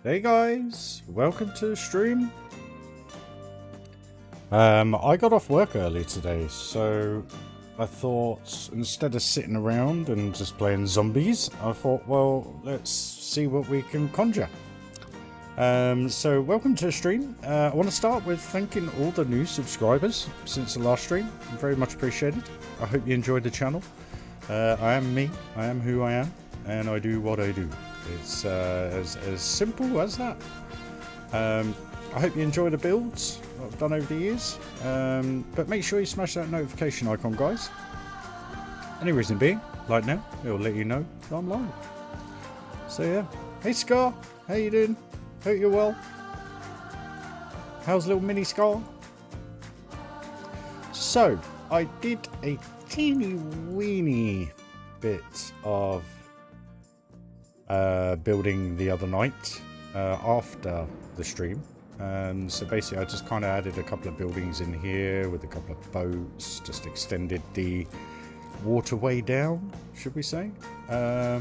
Hey guys, welcome to the stream. I got off work early today, so I thought instead of sitting around and just playing zombies, I thought, well, let's see what we can conjure. So welcome to the stream. I want to start with thanking all the new subscribers since the last stream. Very much appreciated. I hope you enjoyed the channel. I am me, I am who I am, and I do what I do. It's as simple as that. I hope you enjoy the builds I've done over the years, but make sure you smash that notification icon, guys. Any reason being, like now, it'll let you know that I'm live. So yeah, hey Scar, how you doing? Hope you're well. How's little mini Scar? So, I did a teeny weeny bit of building the other night after the stream. So basically I just kind of added a couple of buildings in here with a couple of boats, just extended the waterway down, should we say. Yeah,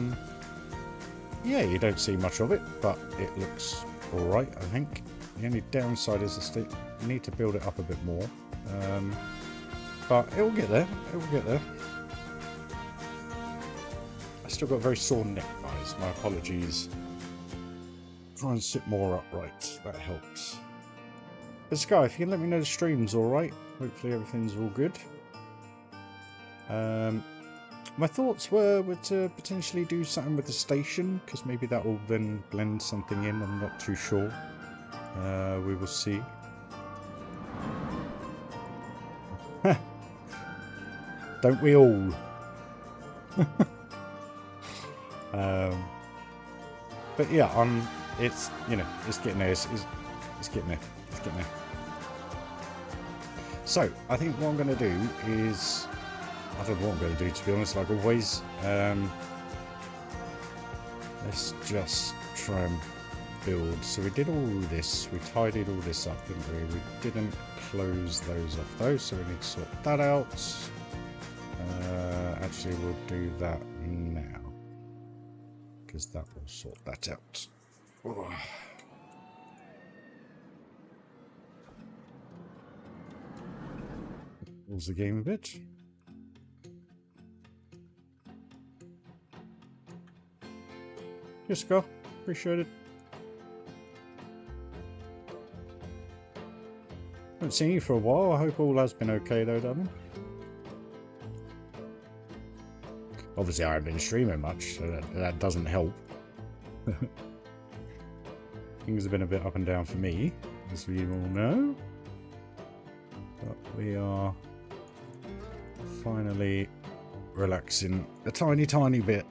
you don't see much of it, but it looks alright, I think. The only downside is you need to build it up a bit more. But it will get there, it will get there. I still got a very sore neck, guys, my apologies. Try and sit more upright, that helps. But Sky, if you can let me know the stream's alright, hopefully everything's all good. My thoughts were to potentially do something with the station, because maybe that will then blend something in, I'm not too sure. We will see. Don't we all? But yeah, it's, you know, it's getting there, it's getting there, it's getting there. So, I think what I'm going to do is, I don't know what I'm going to do, to be honest, like always. Let's just try and build. So we did all this, we tidied all this up, didn't we? We didn't close those off though, so we need to sort that out. Actually, we'll do that now, because that will sort that out. Oh. Pause the game a bit. Yes, go. Appreciate it. Haven't seen you for a while. I hope all has been okay though, darling. Obviously, I haven't been streaming much, so that doesn't help. Things have been a bit up and down for me, as we all know. But we are finally relaxing a tiny, tiny bit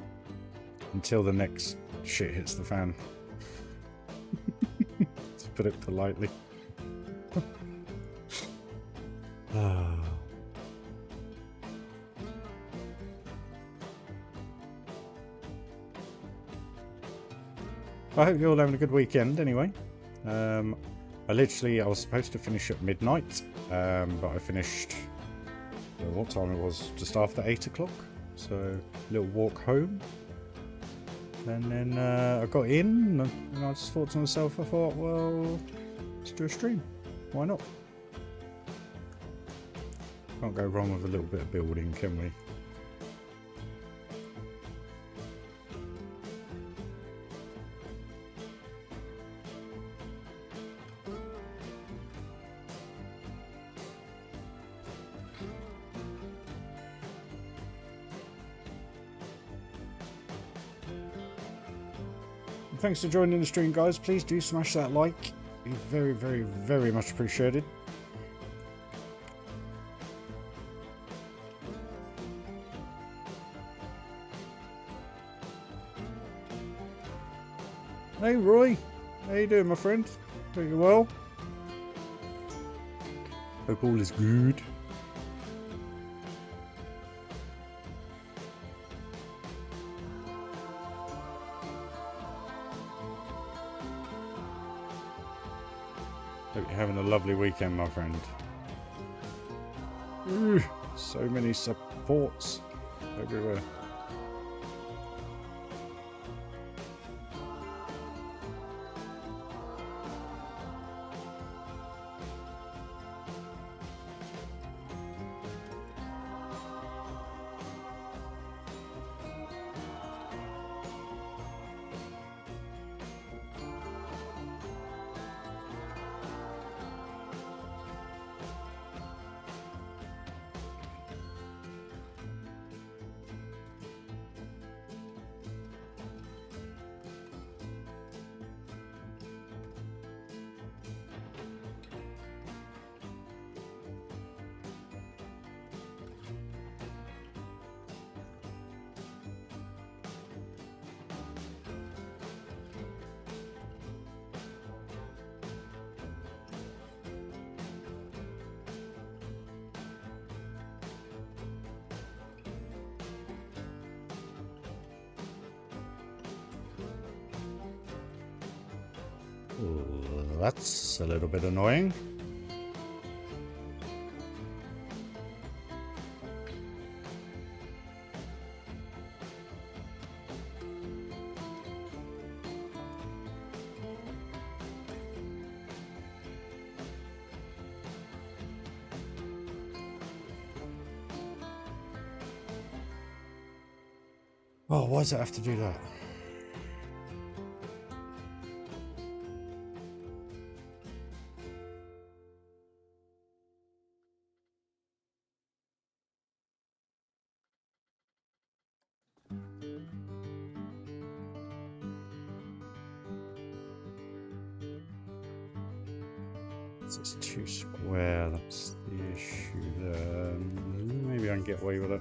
until the next shit hits the fan. To put it politely. I hope you're all having a good weekend anyway. I was supposed to finish at midnight, but I finished, what time it was, just after 8 o'clock. So, a little walk home. And then I got in, and I just thought to myself, I thought, well, let's do a stream. Why not? Can't go wrong with a little bit of building, can we? Thanks for joining the stream, guys. Please do smash that like. Be very, very, very much appreciated. Hey Roy, how you doing, my friend? Hope you're well. Hope all is good. Hope you're having a lovely weekend, my friend. So many supports everywhere. That's a little bit annoying. Oh, why does it have to do that? It's too square, that's the issue there. Maybe I can get away with it.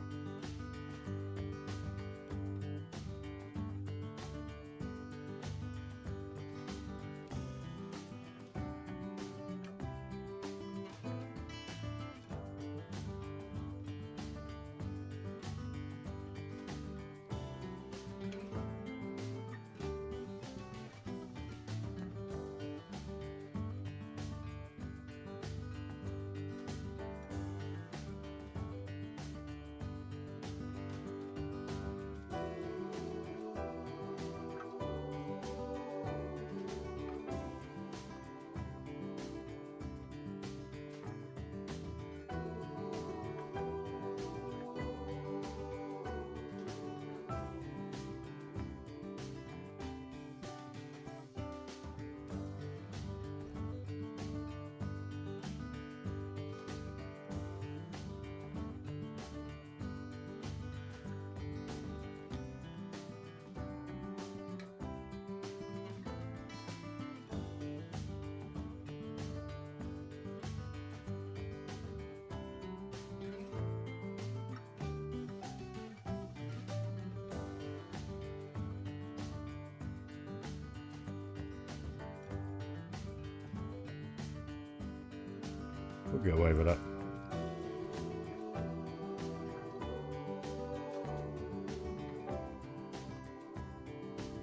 We'll get away with that.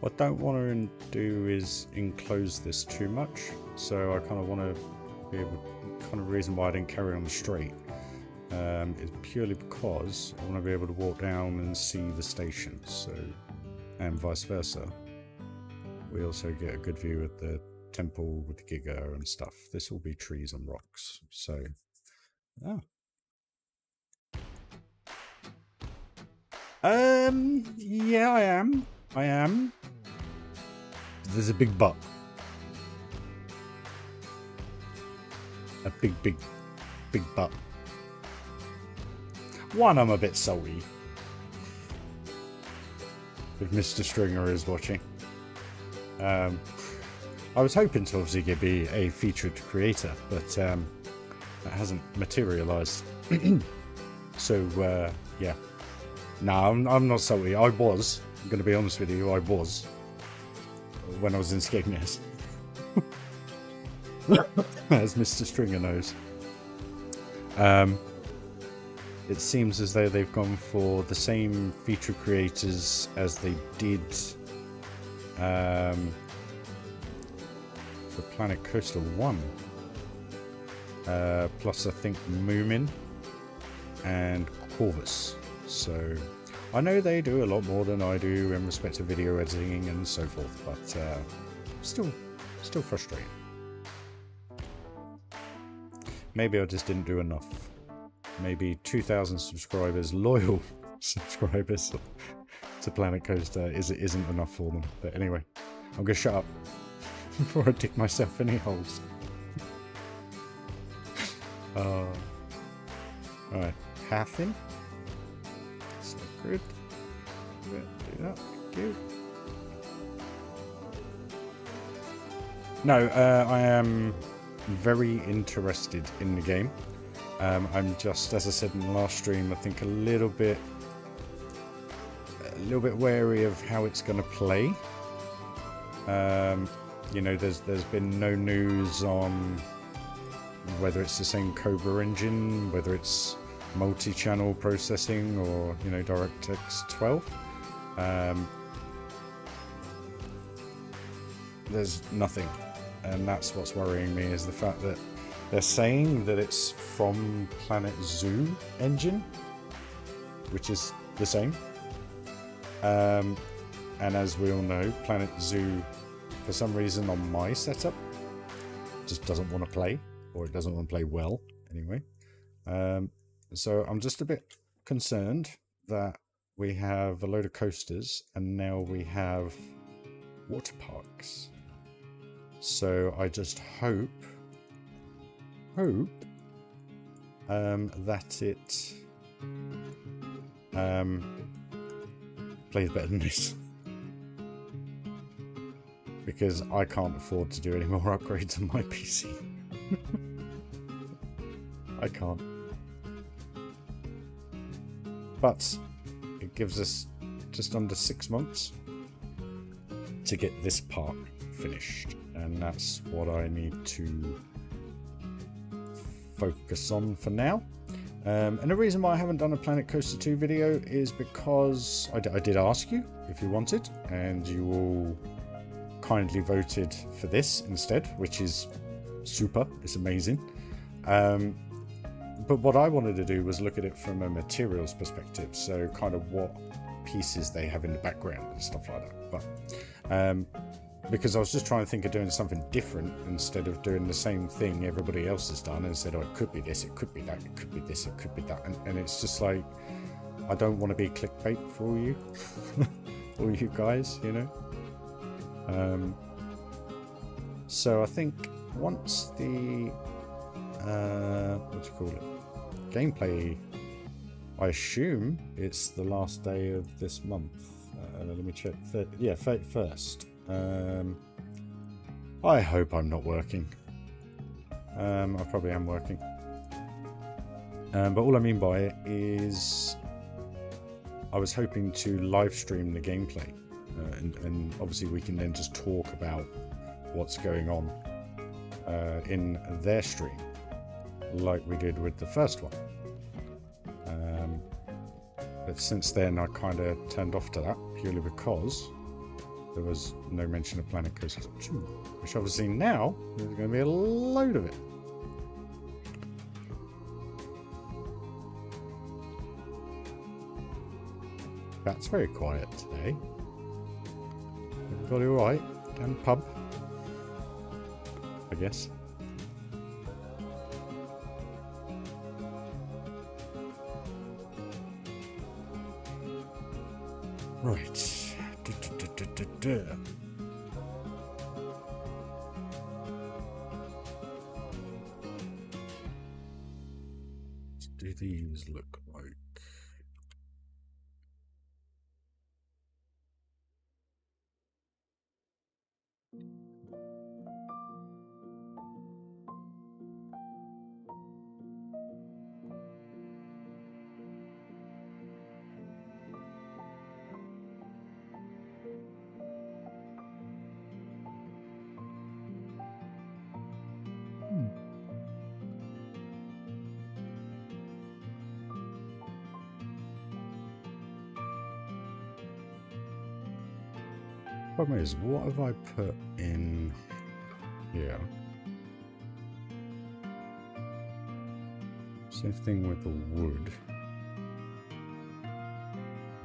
What I don't want to do is enclose this too much, so I kind of want to be able. Kind of reason why I didn't carry on straight is purely because I want to be able to walk down and see the station, so and vice versa. We also get a good view of the temple with the Giga and stuff. This will be trees and rocks, so yeah, I am. There's a big but. A big but. One, I'm a bit salty if Mr. Stringer is watching. I was hoping to obviously be a featured creator, but that hasn't materialized. So yeah, no, I'm not salty. I was. I'm going to be honest with you. I was when I was in Skegness, as Mr. Stringer knows. It seems as though they've gone for the same feature creators as they did for Planet Coaster 1. Plus I think Moomin and Corvus. So I know they do a lot more than I do in respect to video editing and so forth, but still frustrating. Maybe I just didn't do enough. Maybe 2,000 subscribers, loyal subscribers to Planet Coaster isn't enough for them. But anyway, I'm gonna shut up before I dig myself any holes. Alright, half in. So good. Do that. Thank you. No, I am very interested in the game. I'm just, as I said in the last stream, I think a little bit wary of how it's going to play. You know, there's been no news on whether it's the same Cobra engine, whether it's multi-channel processing, or you know, DirectX 12. There's nothing. and that's what's worrying me, is the fact that they're saying that it's from Planet Zoo engine, which is the same. And as we all know, Planet Zoo, for some reason on my setup, just doesn't want to play, or it doesn't want to play well anyway. So I'm just a bit concerned that we have a load of coasters and now we have water parks. So I just hope that it plays better than this, because I can't afford to do any more upgrades on my PC. I can't. But it gives us just under 6 months to get this part finished, and that's what I need to focus on for now. And the reason why I haven't done a Planet Coaster 2 video is because I did ask you if you wanted, and you all kindly voted for this instead, which is super. It's amazing. But what I wanted to do was look at it from a materials perspective, so kind of what pieces they have in the background and stuff like that. But because I was just trying to think of doing something different instead of doing the same thing everybody else has done and said, oh, it could be this, it could be that, it could be this, it could be that, and it's just like, I don't want to be clickbait for all you, all you guys, you know. So I think once the what do you call it, gameplay, I assume it's the last day of this month. Let me check. Yeah, 31st. I hope I'm not working. I probably am working. But all I mean by it is I was hoping to live stream the gameplay, and obviously we can then just talk about what's going on in their stream, like we did with the first one. But since then I kind of turned off to that, purely because there was no mention of Planet Coaster 2, which obviously now there's going to be a load of it. That's very quiet today. Everybody alright? And pub, I guess. Right. What do these look like? Problem is, what have I put in here? Same thing with the wood.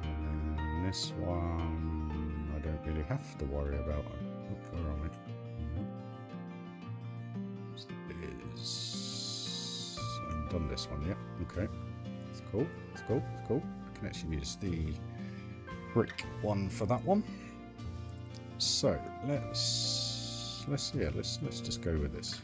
And this one, I don't really have to worry about. Oh, where am I? Is I've done this one, yeah. Okay, it's cool. It's cool. It's cool. I can actually use the brick one for that one. So let's just go with this.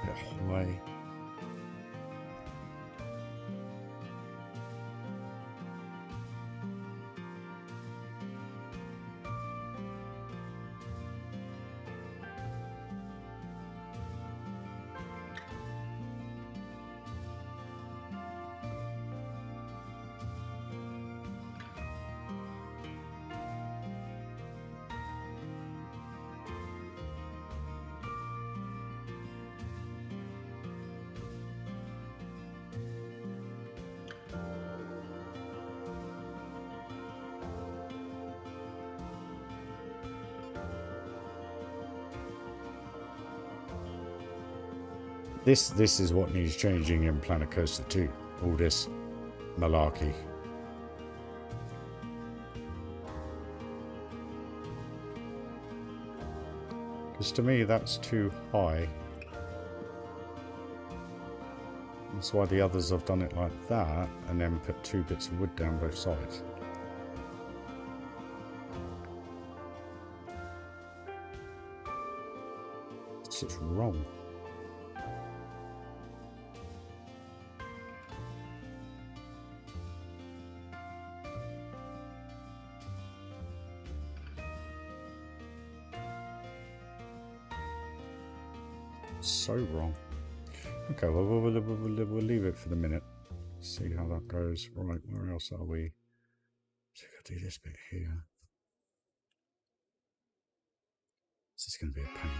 bit high. This is what needs changing in Planet Coaster 2. All this malarkey. Because to me that's too high. That's why the others have done it like that and then put 2 bits of wood down both sides. It's just wrong. So wrong. Okay, well, we'll leave it for the minute. See how that goes. Right, where else are we? So we've got to do this bit here. This is going to be a pain.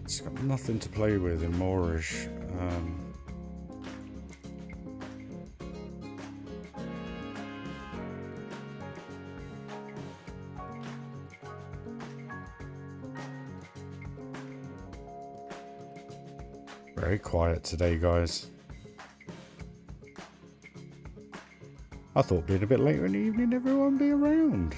It's got nothing to play with in Moorish. Very quiet today, guys. I thought being a bit later in the evening everyone would be around.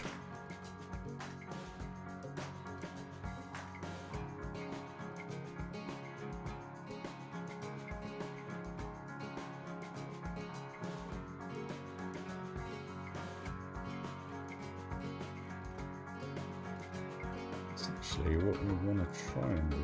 That's actually what we want to try and do.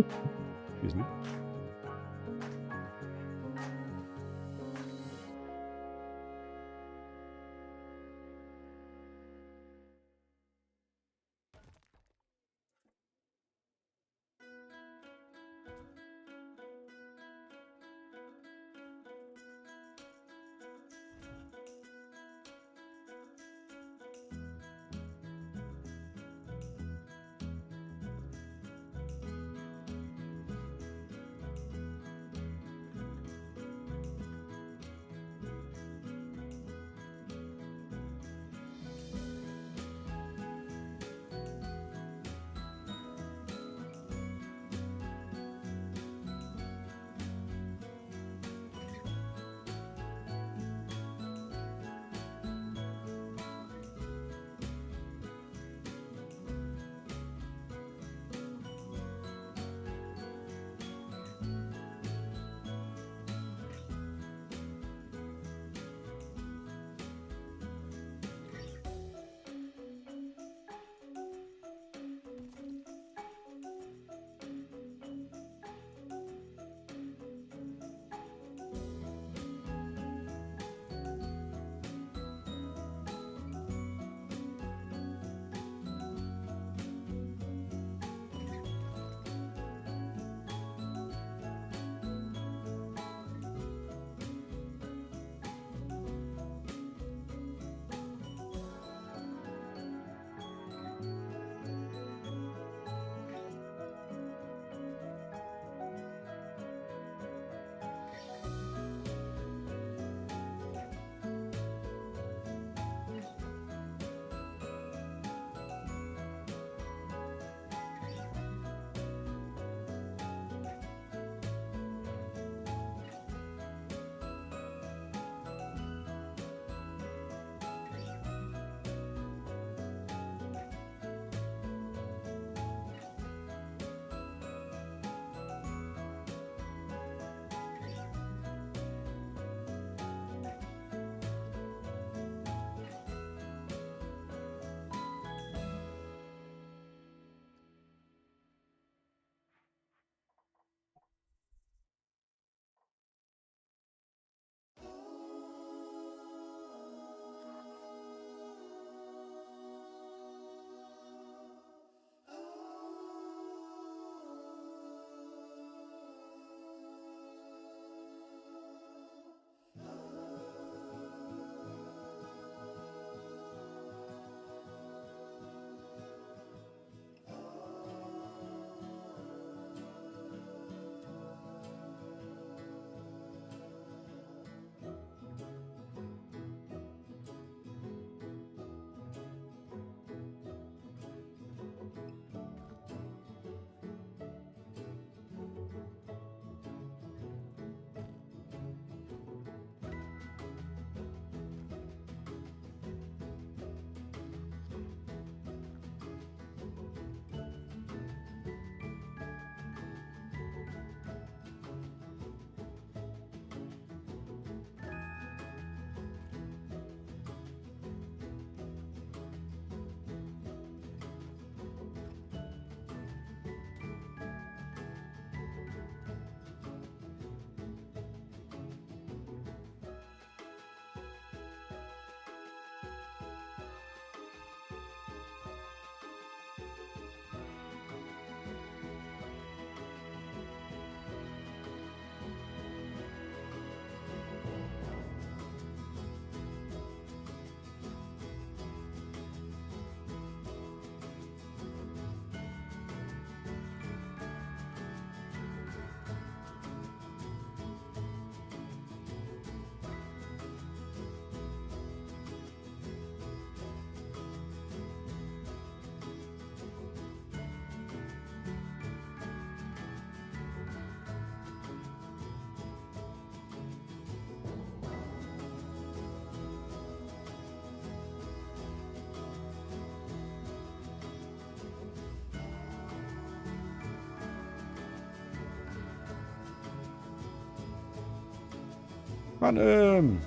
Excuse me. Random!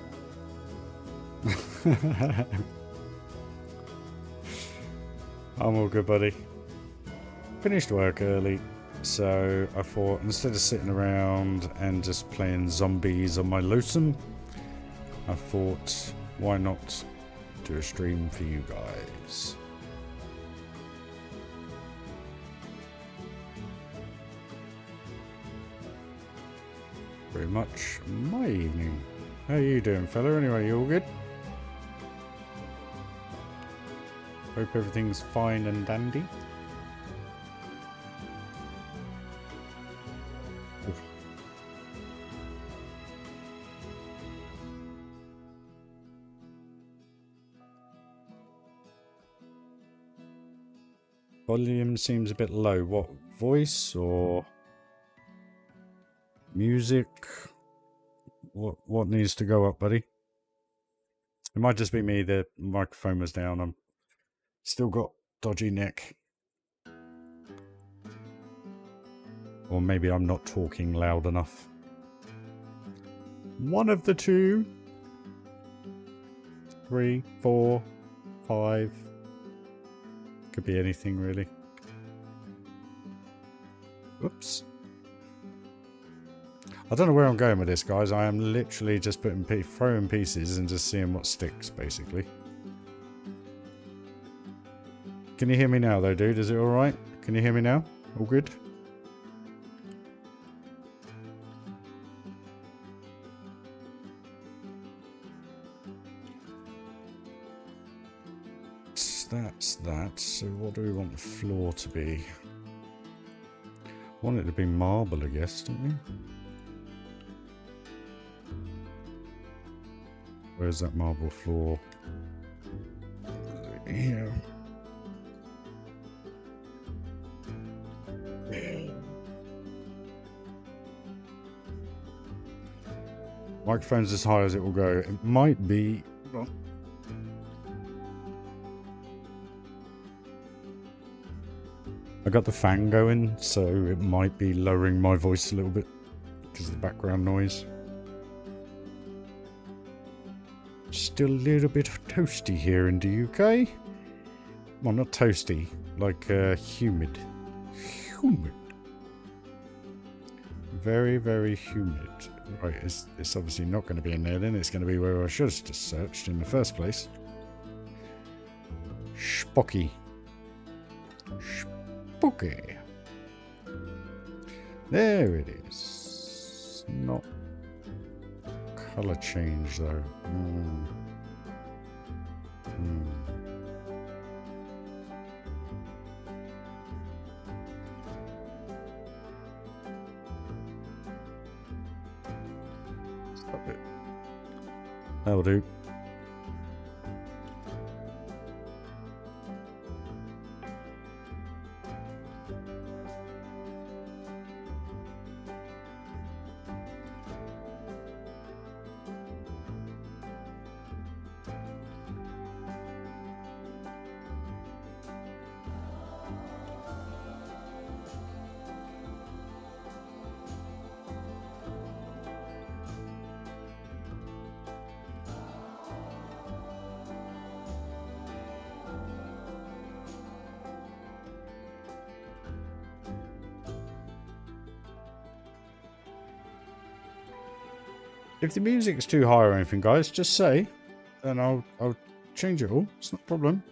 I'm all good, buddy. Finished work early. So I thought instead of sitting around and just playing zombies on my lonesome, I thought why not do a stream for you guys. Very much my evening. How you doing, fella? Anyway, you all good? Hope everything's fine and dandy. Oof. Volume seems a bit low. What, voice or music? What needs to go up, buddy? It might just be me. The microphone was down. I'm still got dodgy neck. Or maybe I'm not talking loud enough. One of the two. 3, 4, 5. Could be anything really. Whoops. I don't know where I'm going with this, guys. I am literally just throwing pieces and just seeing what sticks, basically. Can you hear me now, though, dude? Is it alright? Can you hear me now? All good? That's that. So what do we want the floor to be? Want it to be marble, I guess, don't we? Where's that marble floor? Here. Microphone's as high as it will go. It might be... Well, I got the fan going, so it might be lowering my voice a little bit because of the background noise. Still a little bit toasty here in the UK. Well, not toasty, like humid. Humid. Very, very humid. Right, it's obviously not going to be in there then. It's going to be where I should have just searched in the first place. Spocky. Spooky. There it is. Not colour change though. Stop it. That'll do. If the music's too high or anything, guys, just say, and I'll change it all. It's not a problem.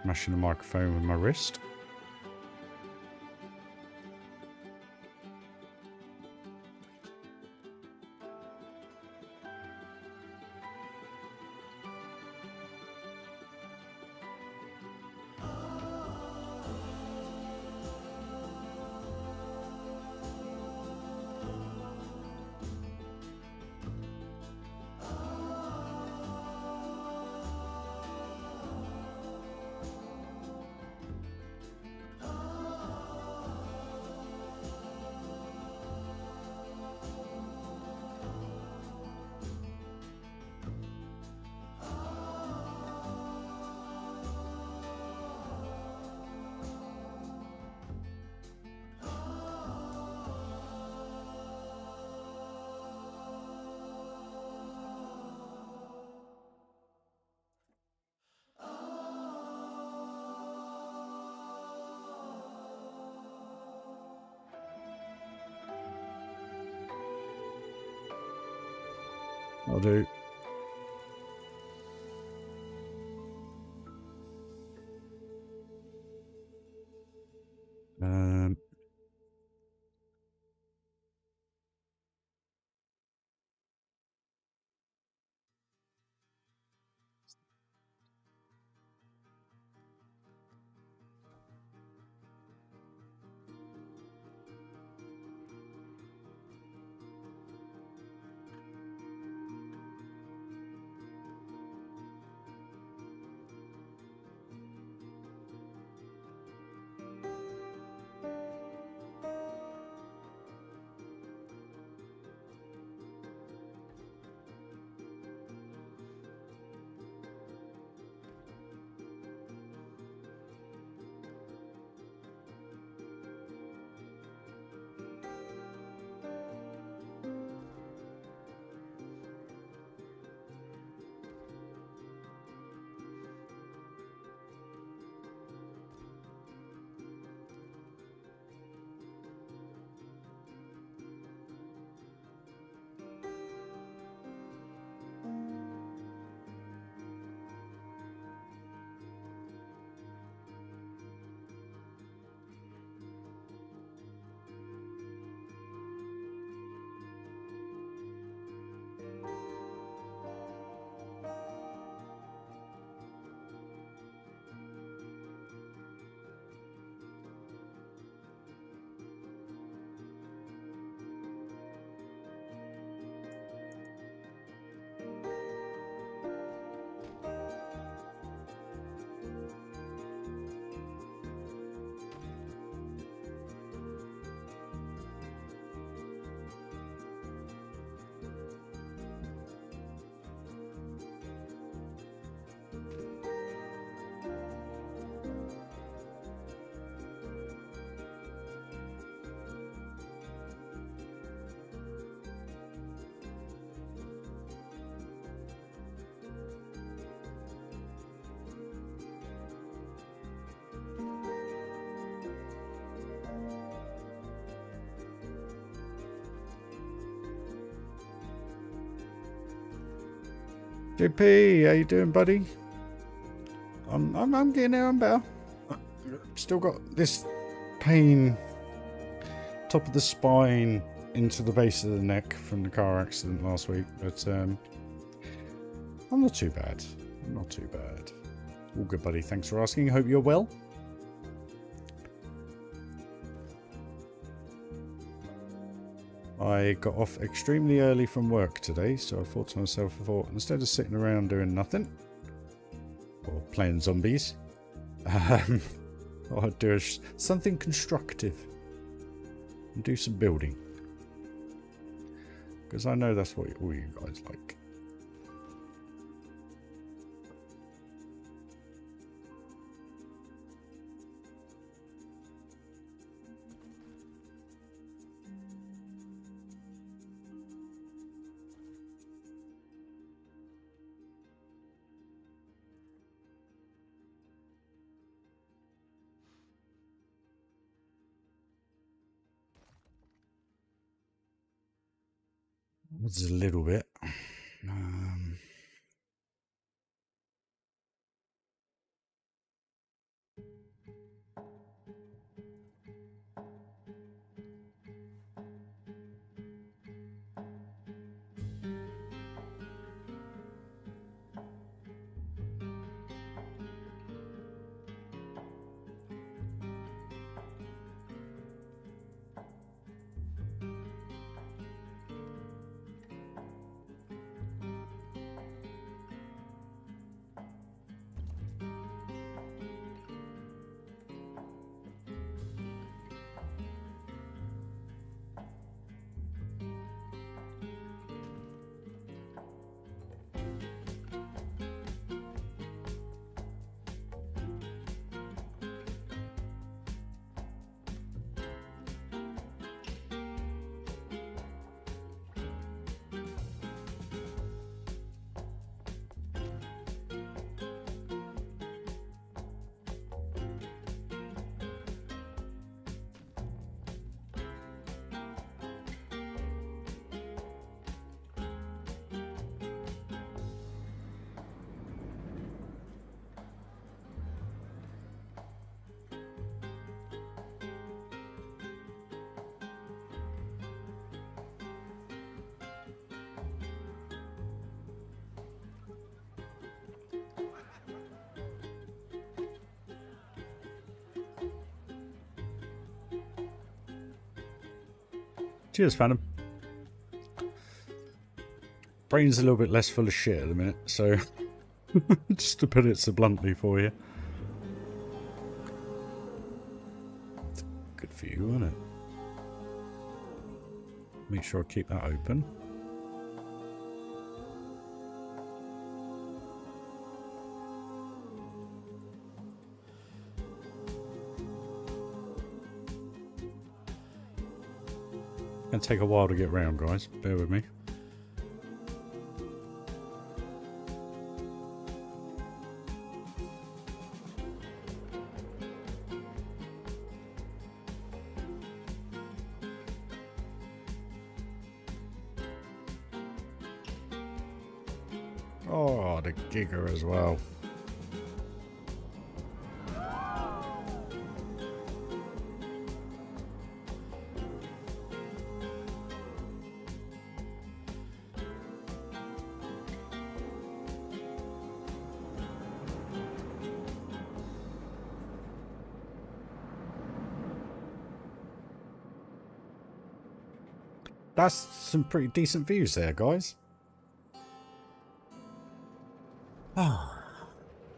Smashing the microphone with my wrist. I'll do. JP, how you doing, buddy? I'm getting there. I'm better. Still got this pain, top of the spine into the base of the neck from the car accident last week, but I'm not too bad. Not too bad. All good, buddy. Thanks for asking. Hope you're well. I got off extremely early from work today, so I thought to myself, instead of sitting around doing nothing, or playing zombies, I'd do something constructive and do some building. Because I know that's what all you guys like. It's a little bit. Cheers, Phantom. Brain's a little bit less full of shit at the minute, so just to put it so bluntly for you. It's good for you, isn't it? Make sure I keep that open. Gonna take a while to get round, guys. Bear with me. Oh, the Giga as well. That's some pretty decent views there, guys. Ah,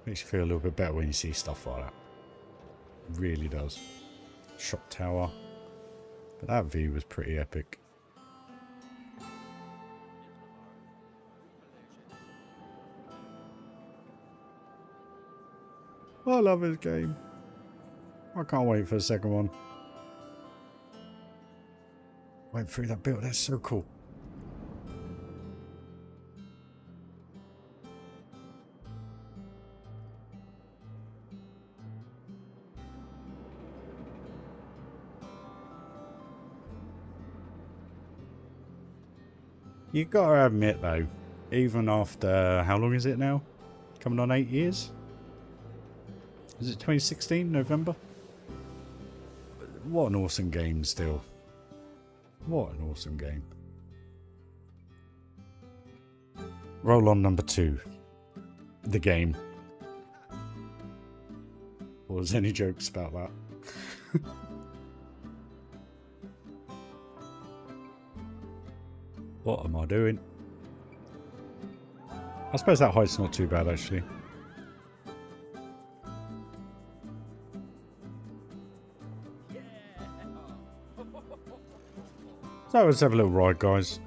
makes you feel a little bit better when you see stuff like that. It really does. Shot tower. But that view was pretty epic. I love this game. I can't wait for the second one. Went through that build, that's so cool. You gotta admit though, even after, how long is it now? Coming on 8 years? Is it 2016, November? What an awesome game still. What an awesome game. Roll on number 2. The game. Or was any jokes about that? What am I doing? I suppose that height's not too bad actually. So let's have a little ride, guys.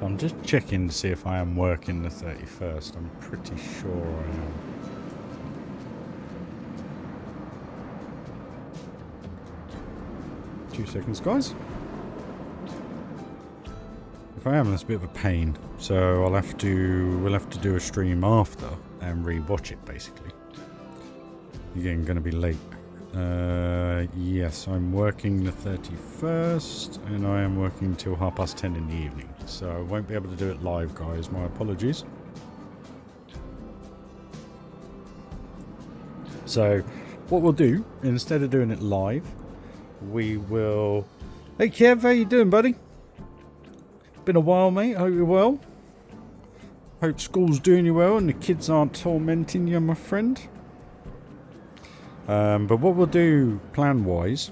I'm just checking to see if I am working the 31st. I'm pretty sure I am. Two seconds, guys. If I am, that's a bit of a pain. So we'll have to do a stream after and re-watch it, basically. Again, going to be late. Yes, I'm working the 31st, and I am working till 10:30 in the evening. So I won't be able to do it live, guys. My apologies. So what we'll do, instead of doing it live, we will... Hey Kev, how you doing, buddy? Been a while, mate. Hope you're well. Hope school's doing you well and the kids aren't tormenting you, my friend. But what we'll do, plan-wise,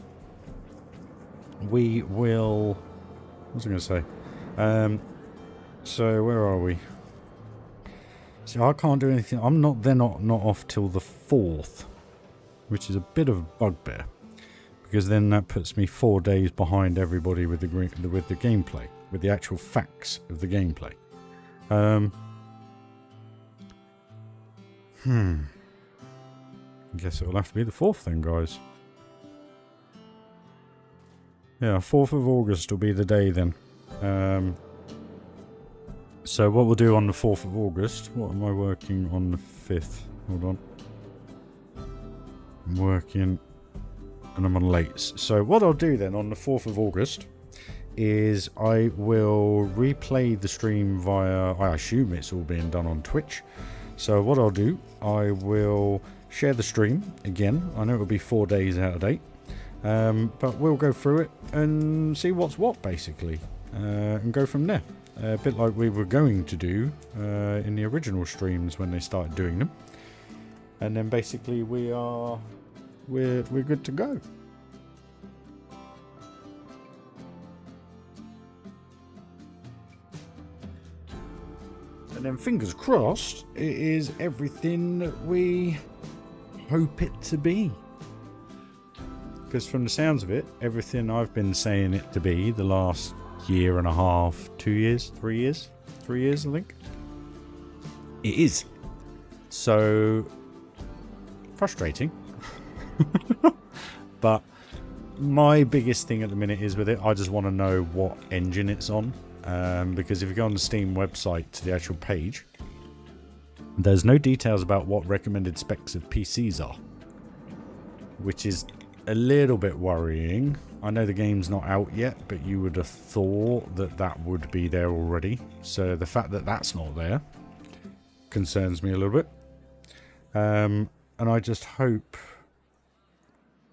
we will... What was I going to say? So where are we? See, I can't do anything. I'm not off till the 4th, which is a bit of a bugbear, because then that puts me 4 days behind everybody with the gameplay, with the actual facts of the gameplay. I guess it will have to be the 4th then, guys. Yeah, 4th of August will be the day then. So what we'll do on the 4th of August, what am I working on the 5th? Hold on. I'm working and I'm on lates. So what I'll do then on the 4th of August is I will replay the stream via, I assume it's all being done on Twitch. So what I'll do, I will share the stream again. I know it'll be 4 days out of date. But we'll go through it and see what's what basically. And go from there. A bit like we were going to do in the original streams when they started doing them. And then basically we're good to go. And then fingers crossed, it is everything that we hope it to be. Because from the sounds of it, everything I've been saying it to be the last year and a half, 2 years, 3 years, 3 years I think, it is. So frustrating. But my biggest thing at the minute is with it, I just want to know what engine it's on. Because if you go on the Steam website to the actual page, there's no details about what recommended specs of PCs are, which is a little bit worrying. I know the game's not out yet, but you would have thought that that would be there already. So the fact that that's not there concerns me a little bit. And I just hope,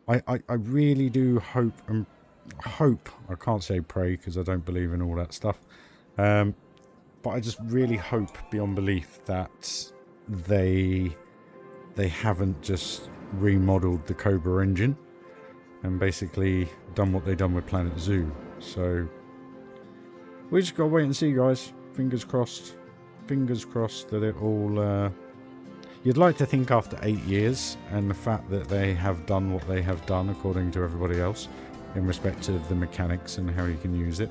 I really do hope and hope, I can't say pray because I don't believe in all that stuff, but I just really hope beyond belief that they haven't just remodeled the Cobra engine and basically done what they done with Planet Zoo. So we just gotta wait and see, guys. Fingers crossed that it all you'd like to think after 8 years, and the fact that they have done what they have done according to everybody else in respect of the mechanics and how you can use it,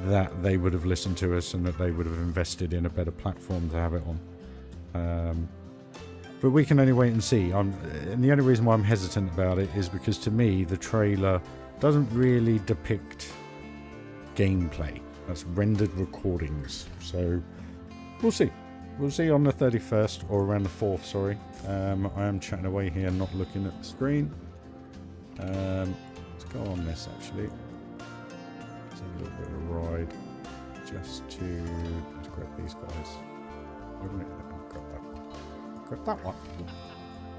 that they would have listened to us and that they would have invested in a better platform to have it on. But we can only wait and see. And the only reason why I'm hesitant about it is because to me the trailer doesn't really depict gameplay. That's rendered recordings. So we'll see. We'll see on the 31st or around the 4th, sorry. I am chatting away here, not looking at the screen. Let's go on this actually. Let's have a little bit of a ride just to let's grab these guys. Wait a minute, grab that one. Grab that one.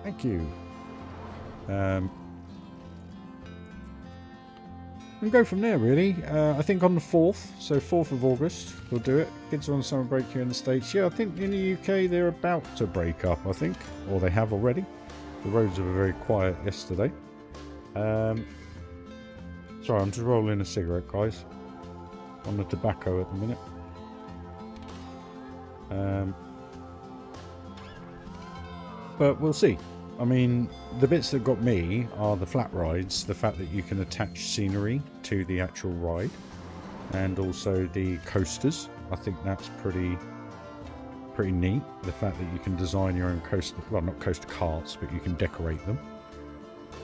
Thank you. And go from there really. I think on the 4th, so 4th of August, we'll do it. Kids are on summer break here in the States. Yeah, I think in the UK they're about to break up, I think. Or they have already. The roads were very quiet yesterday. Sorry, I'm just rolling a cigarette, guys. On the tobacco at the minute. But we'll see. I mean, the bits that got me are the flat rides, the fact that you can attach scenery to the actual ride, and also the coasters. I think that's pretty neat. The fact that you can design your own coaster, well, not coaster carts, but you can decorate them.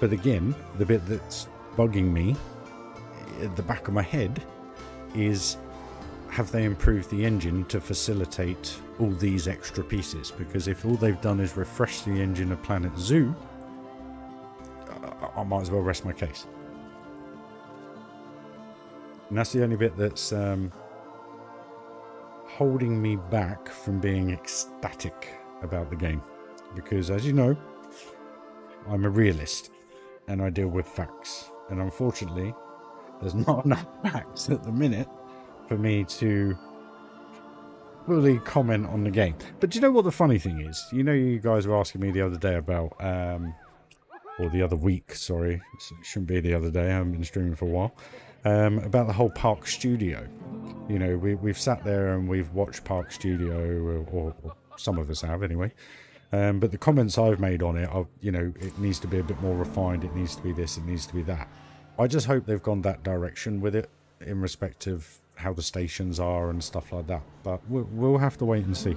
But again, the bit that's bugging me at the back of my head is, have they improved the engine to facilitate all these extra pieces? Because if all they've done is refresh the engine of Planet Zoo, I might as well rest my case. And that's the only bit that's holding me back from being ecstatic about the game. Because as you know, I'm a realist and I deal with facts. And unfortunately, there's not enough facts at the minute for me to fully comment on the game. But do you know what the funny thing is? You know, you guys were asking me the other day about, or the other week, sorry, it shouldn't be the other day, I haven't been streaming for a while, about the whole Park Studio. You know, we've sat there and we've watched Park Studio, or some of us have anyway. But the comments I've made on it are, you know, it needs to be a bit more refined, it needs to be this, it needs to be that. I just hope they've gone that direction with it in respect of how the stations are and stuff like that. But we'll have to wait and see.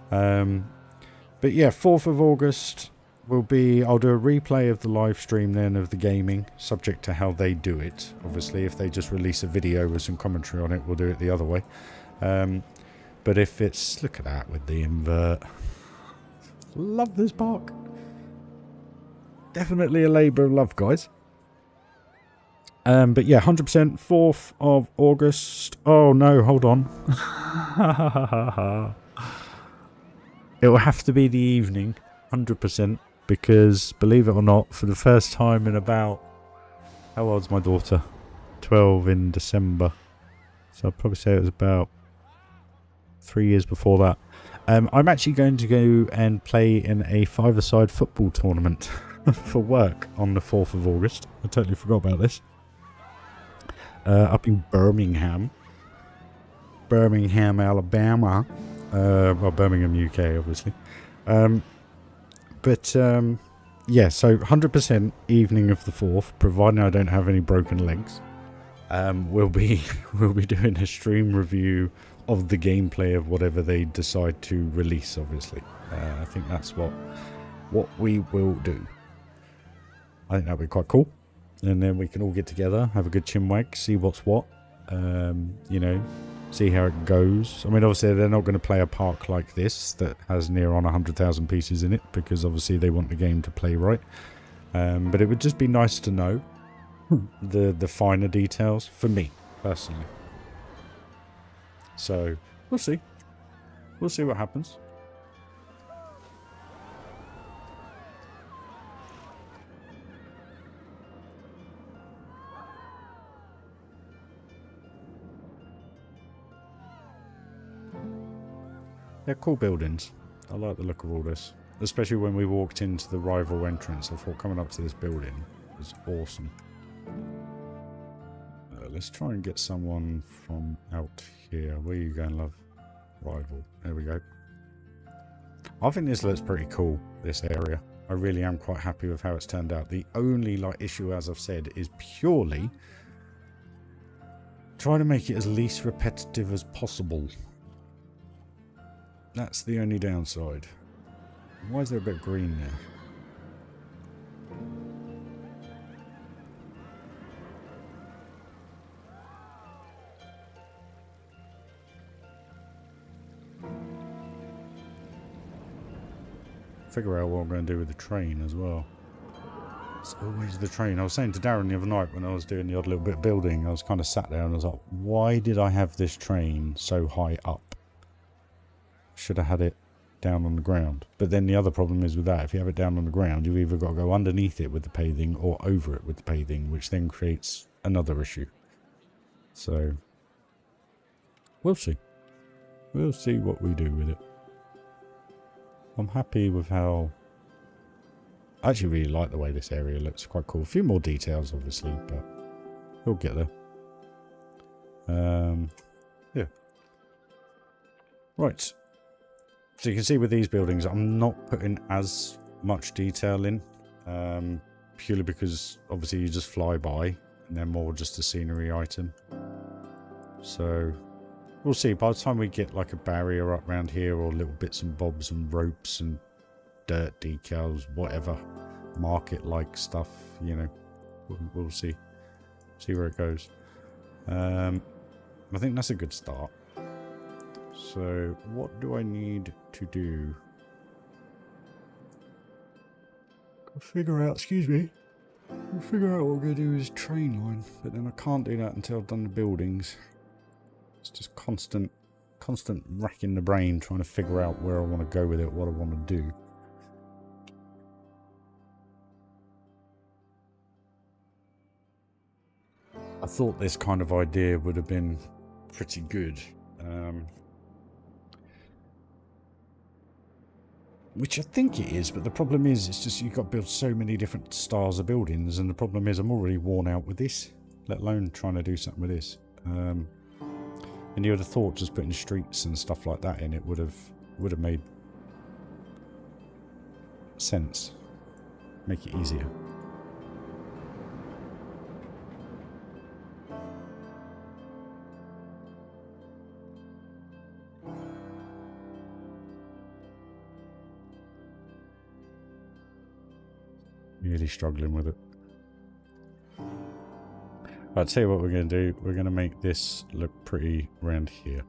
But yeah, 4th of August will be, I'll do a replay of the live stream then of the gaming, subject to how they do it. Obviously, if they just release a video with some commentary on it, we'll do it the other way. But if it's... Look at that with the invert. Love this park. Definitely a labour of love, guys. But yeah, 100% 4th of August. Oh no, hold on. It will have to be the evening, 100%, because believe it or not, for the first time in about... How old's my daughter? 12 in December. So I'd probably say it was about 3 years before that. I'm actually going to go and play in a five-a-side football tournament for work on the 4th of August. I totally forgot about this. Up in Birmingham, Alabama. Well, Birmingham, UK, obviously. Yeah, so 100% evening of the 4th, providing I don't have any broken legs. We'll be doing a stream review of the gameplay of whatever they decide to release, obviously. I think that's what we will do. I think that'll be quite cool. And then we can all get together, have a good chinwag, see what's what. You know, see how it goes. I mean, obviously, they're not going to play a park like this that has near on 100,000 pieces in it, because obviously they want the game to play right. But it would just be nice to know the finer details for me, personally. So, we'll see. We'll see what happens. They're cool buildings. I like the look of all this. Especially when we walked into the rival entrance. I thought coming up to this building was awesome. Let's try and get someone from out here. Where are you going, love? Rival. There we go. I think this looks pretty cool, this area. I really am quite happy with how it's turned out. The only issue, as I've said, is purely trying to make it as least repetitive as possible. That's the only downside. Why is there a bit of green there? Figure out what I'm going to do with the train as well. It's always the train. I was saying to Darren the other night when I was doing the odd little bit of building, I was kind of sat there and I was like, why did I have this train so high up? Should have had it down on the ground. But then the other problem is with that, if you have it down on the ground, you've either got to go underneath it with the paving or over it with the paving, which then creates another issue. So, we'll see. We'll see what we do with it. I'm happy with how... I actually really like the way this area looks. Quite cool. A few more details, obviously, but we'll get there. Yeah. Right. So you can see with these buildings, I'm not putting as much detail in. Purely because, obviously, you just fly by. And they're more just a scenery item. So... we'll see. By the time we get like a barrier up around here, or little bits and bobs and ropes and dirt decals, whatever, market-like stuff, you know, we'll see. See where it goes. I think that's a good start. So, what do I need to do? I'll figure out, excuse me. I'll figure out what we're going to do with this train line, but then I can't do that until I've done the buildings. It's just constant racking the brain trying to figure out where I want to go with it, what I want to do. I thought this kind of idea would have been pretty good. Which I think it is, but the problem is, it's just you've got to build so many different styles of buildings, and the problem is I'm already worn out with this, let alone trying to do something with this. And you would have thought just putting streets and stuff like that in it would have made sense. Make it easier. Really struggling with it. I'll tell you what we're going to do. We're going to make this look pretty around here.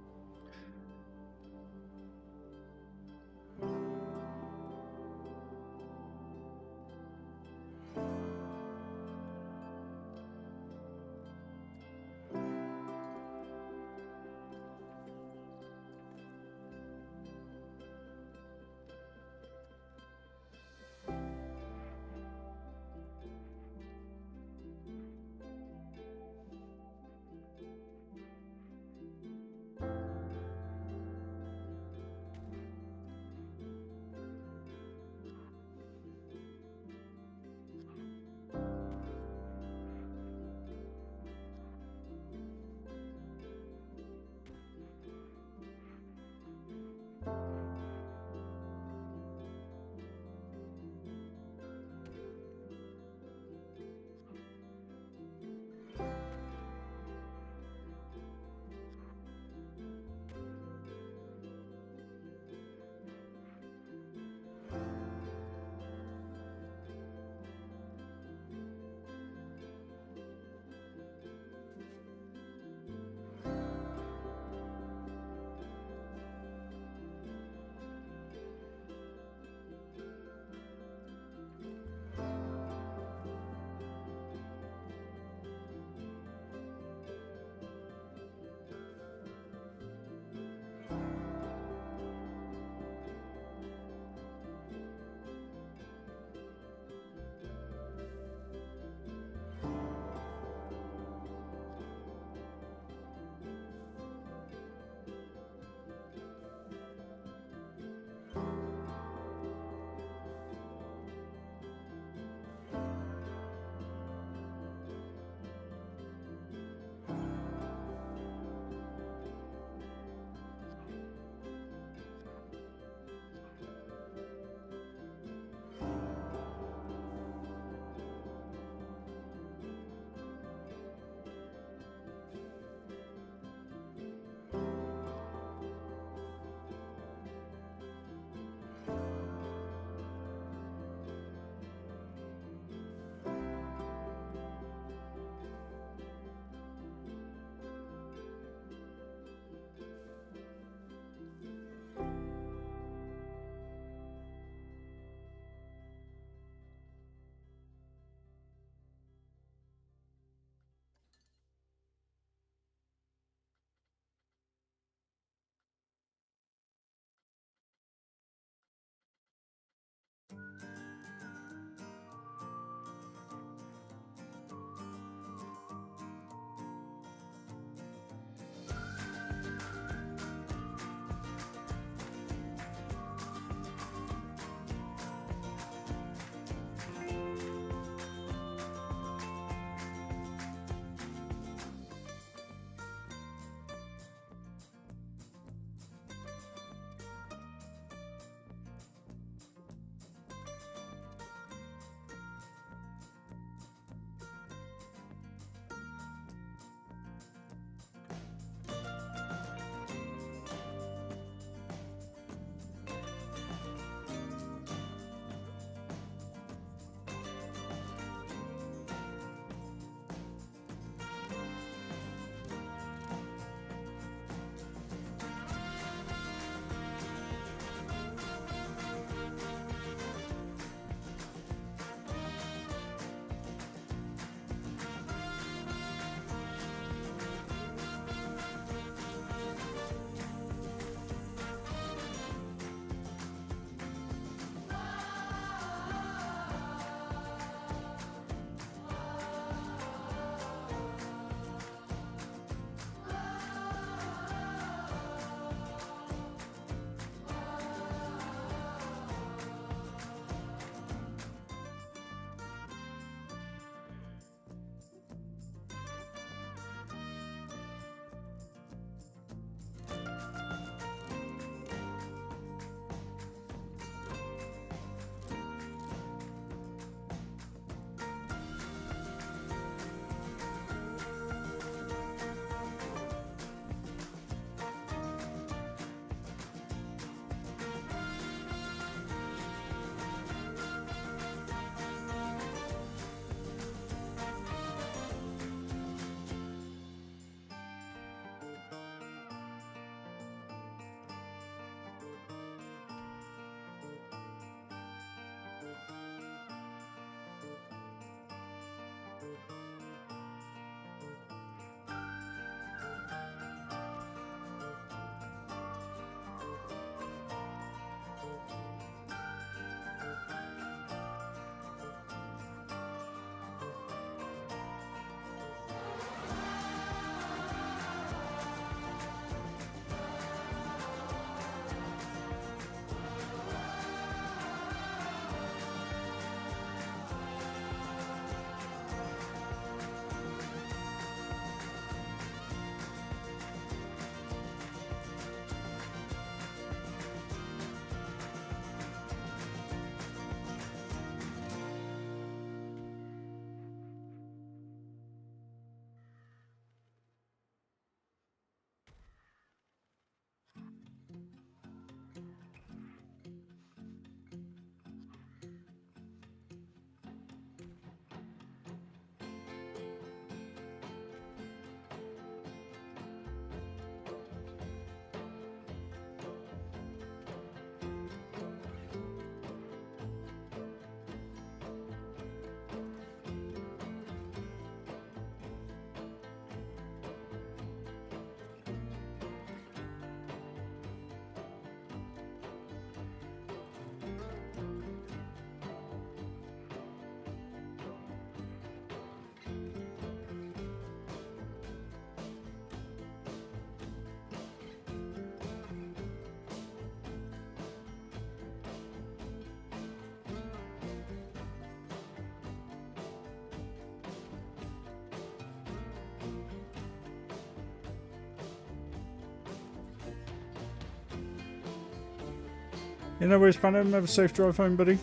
No worries, Phantom. Have a safe drive home, buddy.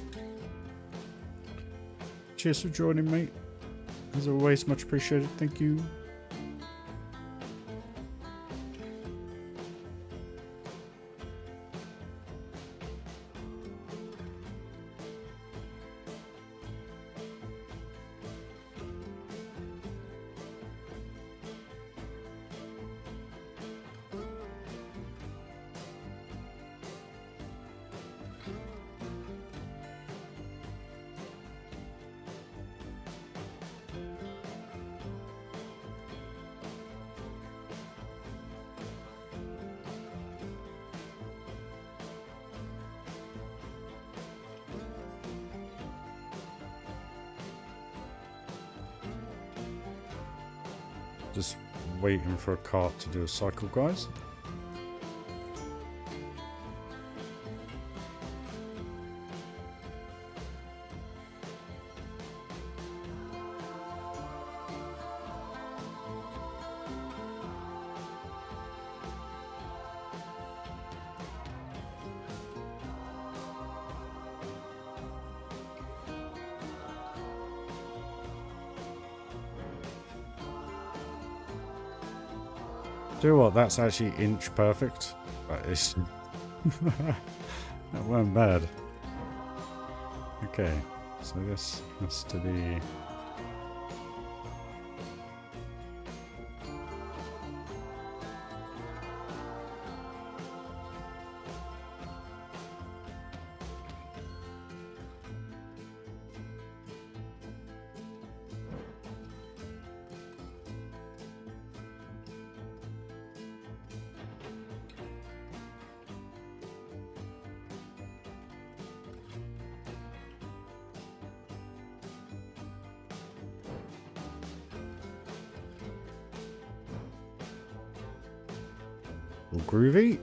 Cheers for joining, mate. As always, much appreciated. Thank you. Just waiting for a cart to do a cycle, guys. Do you know what? That's actually inch perfect. That is. That weren't bad. Okay, so this has to be. Groovy.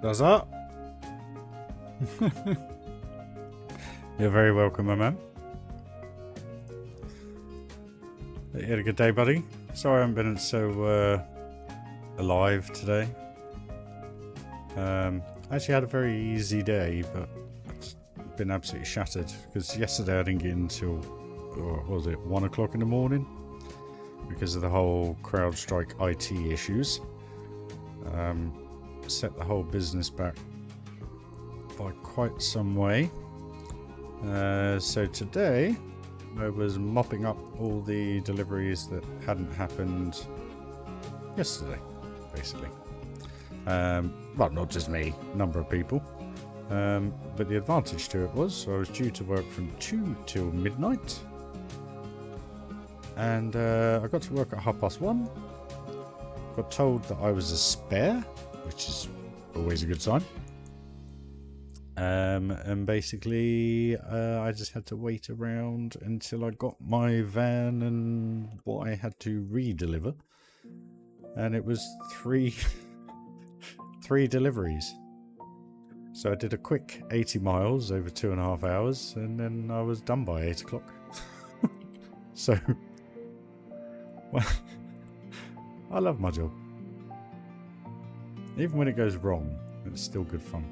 Does that? You're very welcome, my man. You had a good day, buddy? Sorry I haven't been so alive today. I actually had a very easy day, but I've been absolutely shattered because yesterday I didn't get in until, what was it, 1 o'clock in the morning because of the whole CrowdStrike IT issues. Set the whole business back by quite some way. So today I was mopping up all the deliveries that hadn't happened yesterday, basically. Well, not just me, a number of people. But the advantage to it was I was due to work from 2 till midnight. And I got to work at 1:30. Got told that I was a spare, which is always a good sign. And basically, I just had to wait around until I got my van and what I had to re-deliver. And it was three deliveries. So I did a quick 80 miles over 2.5 hours, and then I was done by 8 o'clock. So, well, I love my job. Even when it goes wrong, it's still good fun.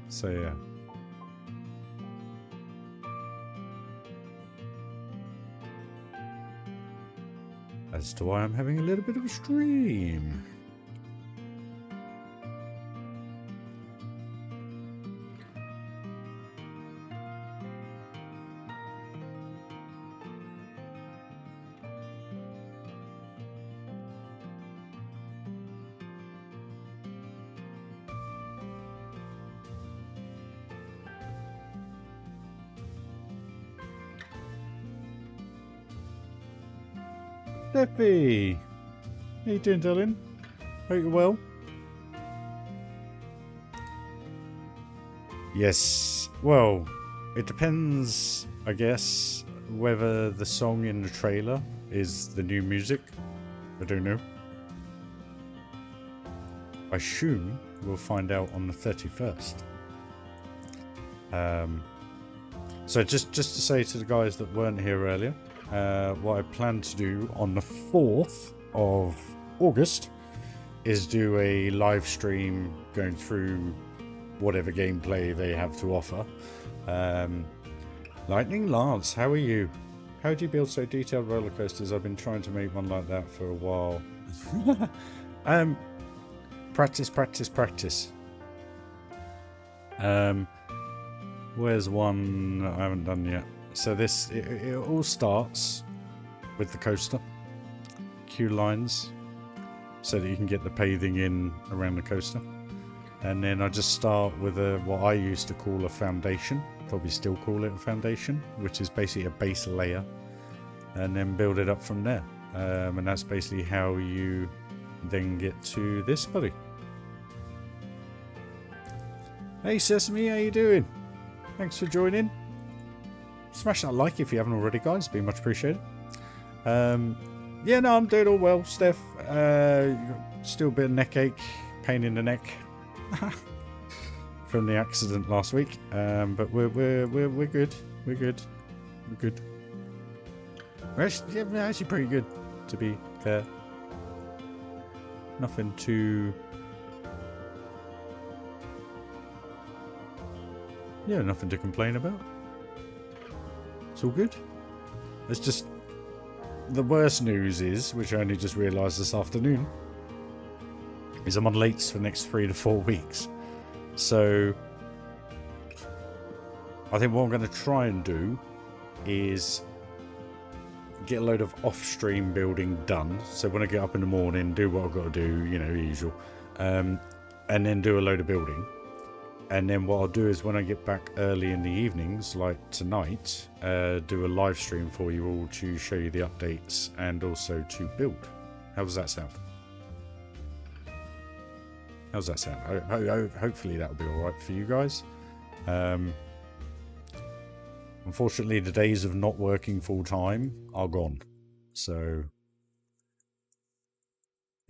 So yeah. As to why I'm having a little bit of a stream. Steffi! How you doing, darling? Hope you're well. Yes. Well, it depends, I guess, whether the song in the trailer is the new music. I don't know. I assume we'll find out on the 31st. So just to say to the guys that weren't here earlier, what I plan to do on the 4th of August is do a live stream going through whatever gameplay they have to offer. Lightning Lance, how are you? How do you build so detailed roller coasters? I've been trying to make one like that for a while. Practice, practice, practice. Where's one I haven't done yet? So this, it all starts with the coaster, queue lines, so that you can get the paving in around the coaster. And then I just start with what I used to call a foundation, probably still call it a foundation, which is basically a base layer, and then build it up from there. And that's basically how you then get to this buddy. Hey Sesame, how you doing? Thanks for joining. Smash that like if you haven't already, guys. It'd be much appreciated. Yeah, no, I'm doing all well, Steph. Still a bit of neck ache, pain in the neck from the accident last week. But we're good. We're good. We're good. We're actually pretty good, to be fair. Nothing too. Yeah, nothing to complain about. It's all good. It's just the worst news is, which I only just realised this afternoon, is I'm on lates for the next 3 to 4 weeks. So I think what I'm going to try and do is get a load of off-stream building done. So when I get up in the morning, do what I've got to do, you know, the usual, and then do a load of building. And then what I'll do is when I get back early in the evenings, like tonight, do a live stream for you all to show you the updates and also to build. How does that sound? How's that sound? Hopefully that'll be alright for you guys. Unfortunately, the days of not working full time are gone. So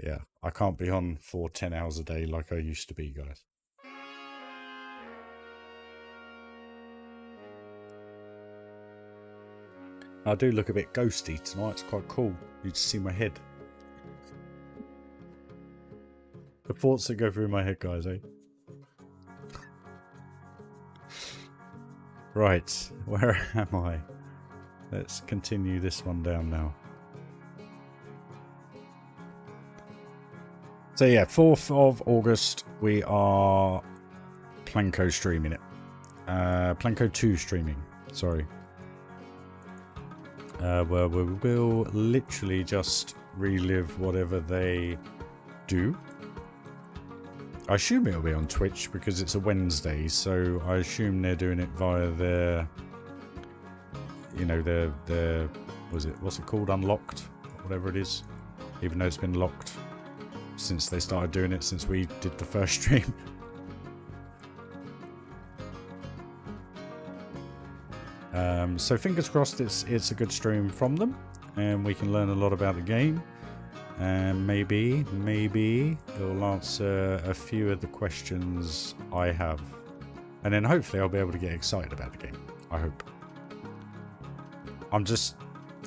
Yeah, I can't be on for 10 hours a day like I used to be, guys. I do look a bit ghosty tonight. It's quite cool. You just see my head. The thoughts that go through my head, guys, eh? Right, where am I? Let's continue this one down now. So yeah, 4th of August, we are Planko streaming it. Planko 2 streaming, sorry. Where we will literally just relive whatever they do. I assume it'll be on Twitch because it's a Wednesday, so I assume they're doing it via their, you know, their what's it called, Unlocked, whatever it is, even though it's been locked since they started doing it, since we did the first stream. So fingers crossed it's a good stream from them, and we can learn a lot about the game, and maybe it'll answer a few of the questions I have, and then hopefully I'll be able to get excited about the game. I hope.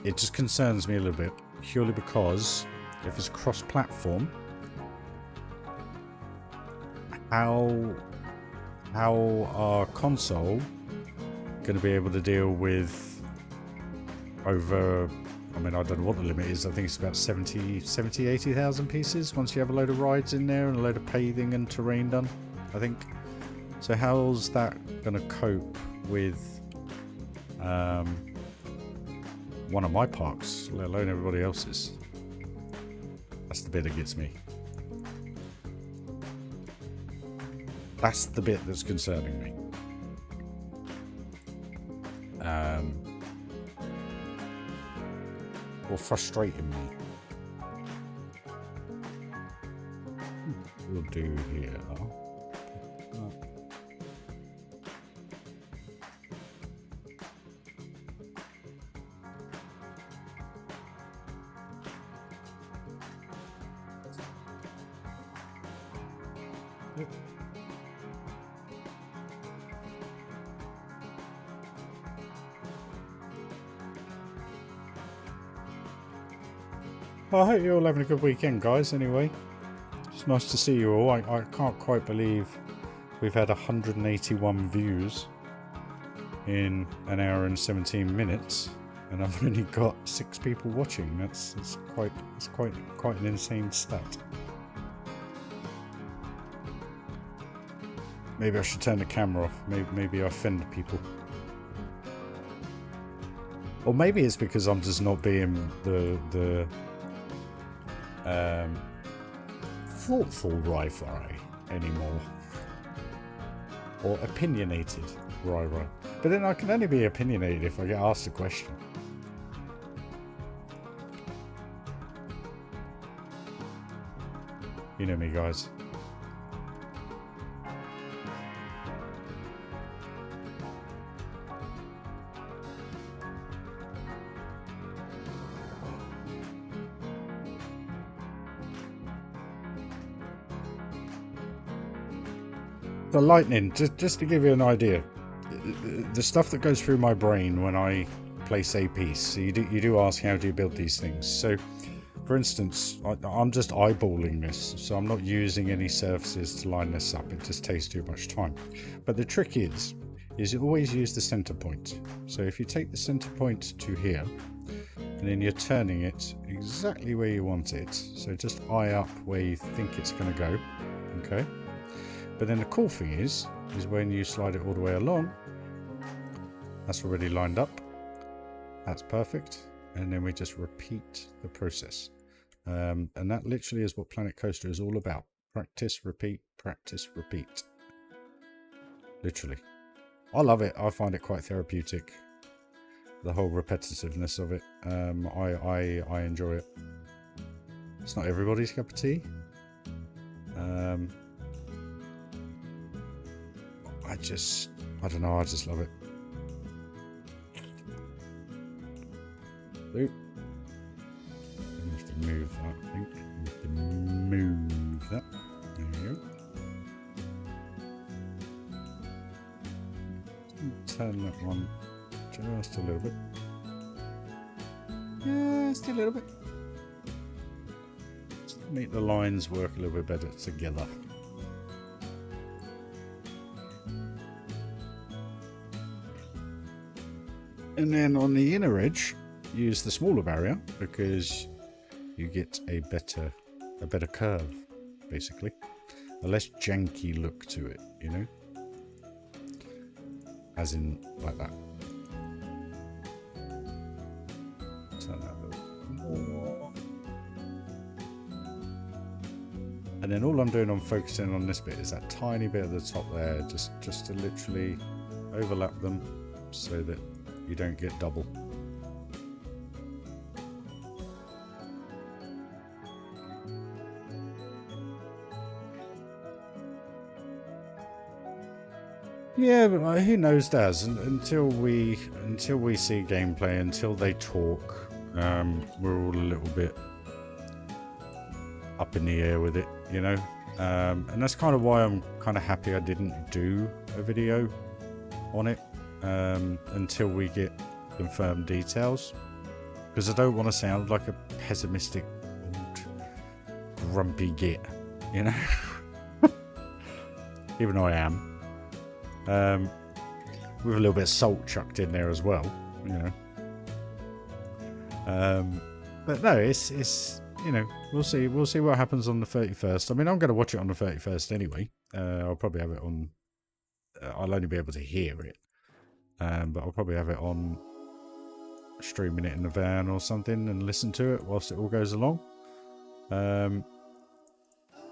It just concerns me a little bit, purely because if it's cross-platform, how our console going to be able to deal with over, I mean, I don't know what the limit is. I think it's about 80,000 pieces once you have a load of rides in there and a load of paving and terrain done, I think. So how's that going to cope with one of my parks, let alone everybody else's? That's the bit that gets me. That's the bit that's concerning me. Or frustrating me. We'll do here. I hope you're all having a good weekend, guys, anyway. It's nice to see you all. I can't quite believe we've had 181 views in an hour and 17 minutes, and I've only got 6 people watching. It's quite an insane stat. Maybe I should turn the camera off. Maybe I offend people. Or maybe it's because I'm just not being the thoughtful RyRy anymore, or opinionated RyRy. But then I can only be opinionated if I get asked a question. You know me, guys. The lightning, just to give you an idea, the stuff that goes through my brain when I place a piece. So you do ask, how do you build these things? So, for instance, I'm just eyeballing this, so I'm not using any surfaces to line this up. It just takes too much time. But the trick is you always use the center point. So if you take the center point to here, and then you're turning it exactly where you want it. So just eye up where you think it's going to go. Okay. But then the cool thing is when you slide it all the way along, that's already lined up. That's perfect. And then we just repeat the process. And that literally is what Planet Coaster is all about. Practice, repeat, practice, repeat. Literally. I love it. I find it quite therapeutic. The whole repetitiveness of it. I enjoy it. It's not everybody's cup of tea. I don't know, I just love it. Oop. I have to move that, I think. I have to turn that one just a little bit. Just a little bit. Just to make the lines work a little bit better together. And then on the inner edge, use the smaller barrier because you get a better curve, basically. A less janky look to it, you know? As in, like that. Turn that a little more. And then all I'm doing, I'm focusing on this bit, is that tiny bit at the top there, just to literally overlap them so that you don't get double. Yeah, but who knows, Daz? Until we see gameplay, until they talk, we're all a little bit up in the air with it, you know. And that's kind of why I'm kind of happy I didn't do a video on it until we get confirmed details, because I don't want to sound like a pessimistic, old, grumpy git, you know. Even though I am. With a little bit of salt chucked in there as well, you know. But no, it's you know, we'll see what happens on the 31st. I mean, I'm going to watch it on the 31st anyway. I'll probably have it on. I'll only be able to hear it, but I'll probably have it on, streaming it in the van or something, and listen to it whilst it all goes along. And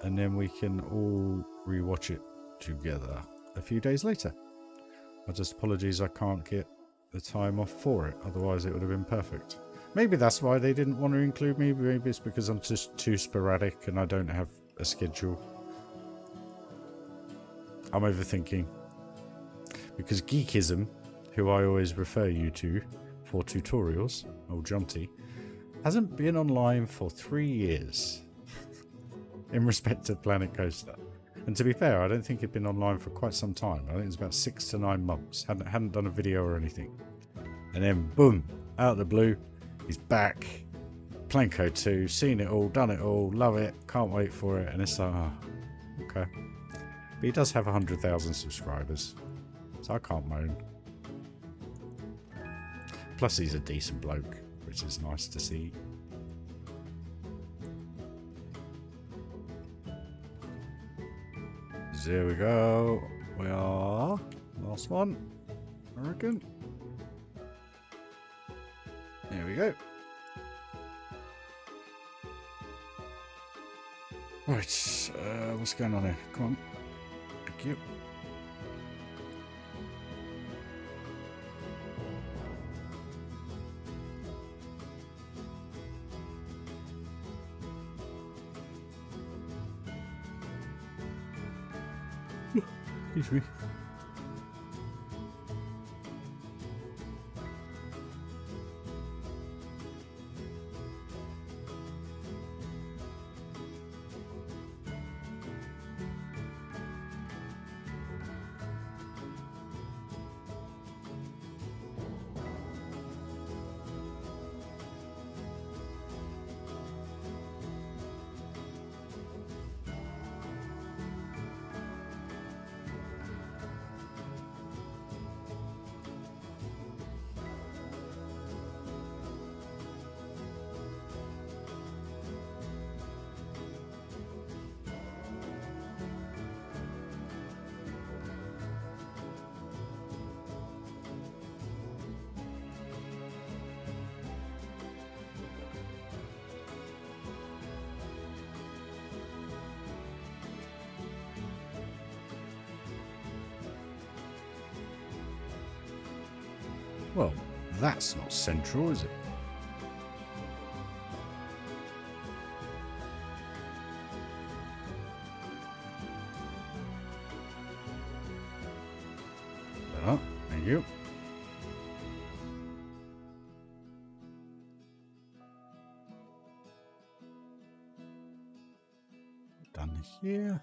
then we can all rewatch it together a few days later. I just apologies I can't get the time off for it, otherwise it would have been perfect. Maybe that's why they didn't want to include me. Maybe it's because I'm just too sporadic and I don't have a schedule. I'm overthinking. Because Geekism, who I always refer you to for tutorials, old Jonty, hasn't been online for 3 years in respect of Planet Coaster. And to be fair, I don't think it'd been online for quite some time. I think it was about 6 to 9 months. Hadn't done a video or anything. And then, boom, out of the blue, he's back. Planko 2, seen it all, done it all, love it, can't wait for it. And it's like, oh, okay. But he does have 100,000 subscribers, so I can't moan. Plus, he's a decent bloke, which is nice to see. There we go. We are last one, I reckon. There we go. Right, what's going on here? Come on. Thank you. Excuse me. Well, that's not central, is it? Oh, thank you. Done here.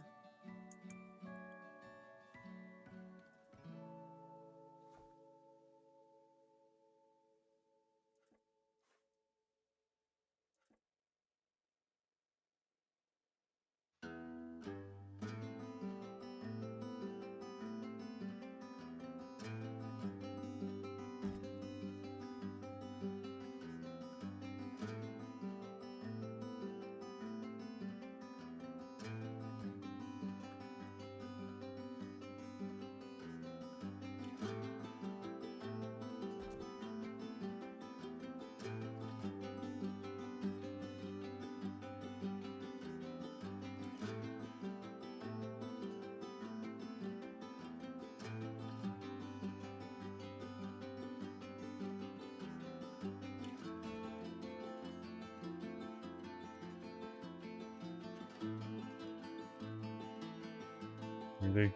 maybe.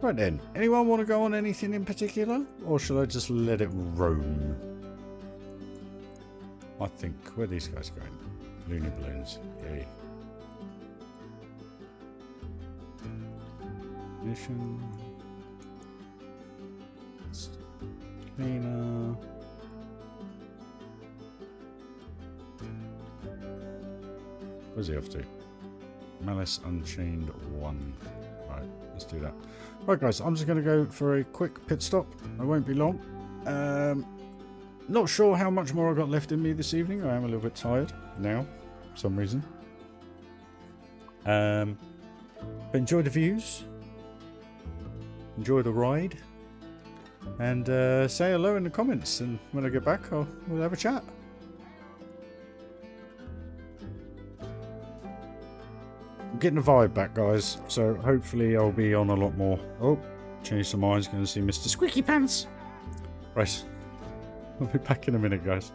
Right then, anyone want to go on anything in particular? Or shall I just let it roam? I think, where are these guys going? Looney balloons, yay. Mission. Cleaner. Where's he off to? Malice Unchained 1. Right, let's do that. Right guys, I'm just going to go for a quick pit stop. I won't be long. Not sure how much more I got left in me this evening. I am a little bit tired now, for some reason. But enjoy the views. Enjoy the ride. And say hello in the comments. And when I get back, we'll have a chat. Getting the vibe back, guys, so hopefully I'll be on a lot more. Oh, change some minds, going to see Mr. Squeaky Pants. Right, I'll be back in a minute, guys.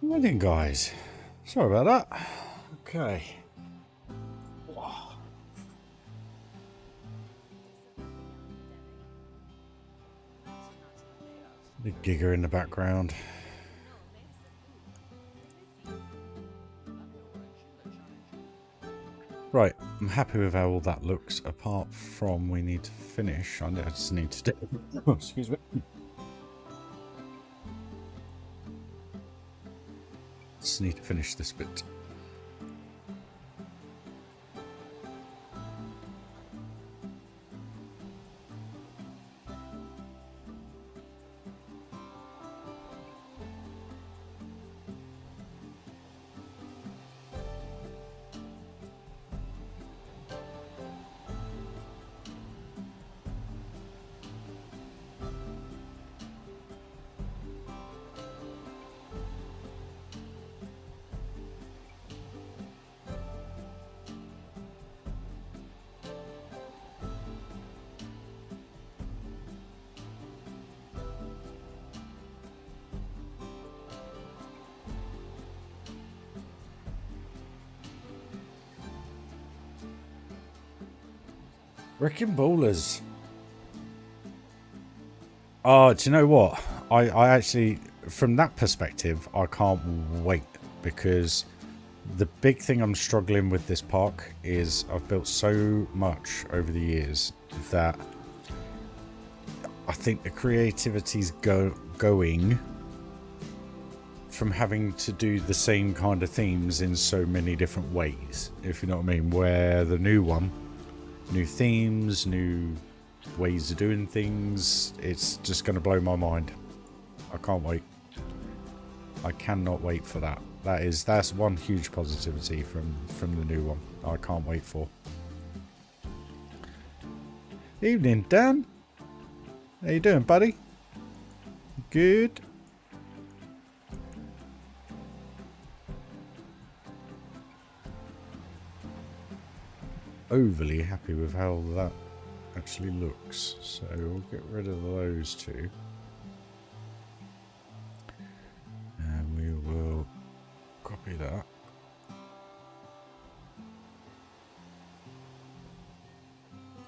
Well then, guys, sorry about that. Okay. The gigger in the background. Right, I'm happy with how all that looks, apart from we need to finish. I just need to do... Oh, excuse me. Just need to finish this bit. Wrecking Ballers. Oh, do you know what? I actually, from that perspective, I can't wait, because the big thing I'm struggling with this park is I've built so much over the years that I think the creativity's going from having to do the same kind of themes in so many different ways, if you know what I mean. Where the new one, new themes, new ways of doing things, it's just going to blow my mind. I can't wait. I cannot wait for that. That's one huge positivity from the new one. I can't wait for. Evening, Dan. How you doing, buddy? Good. Overly happy with how that actually looks, so we'll get rid of those two, and we will copy that.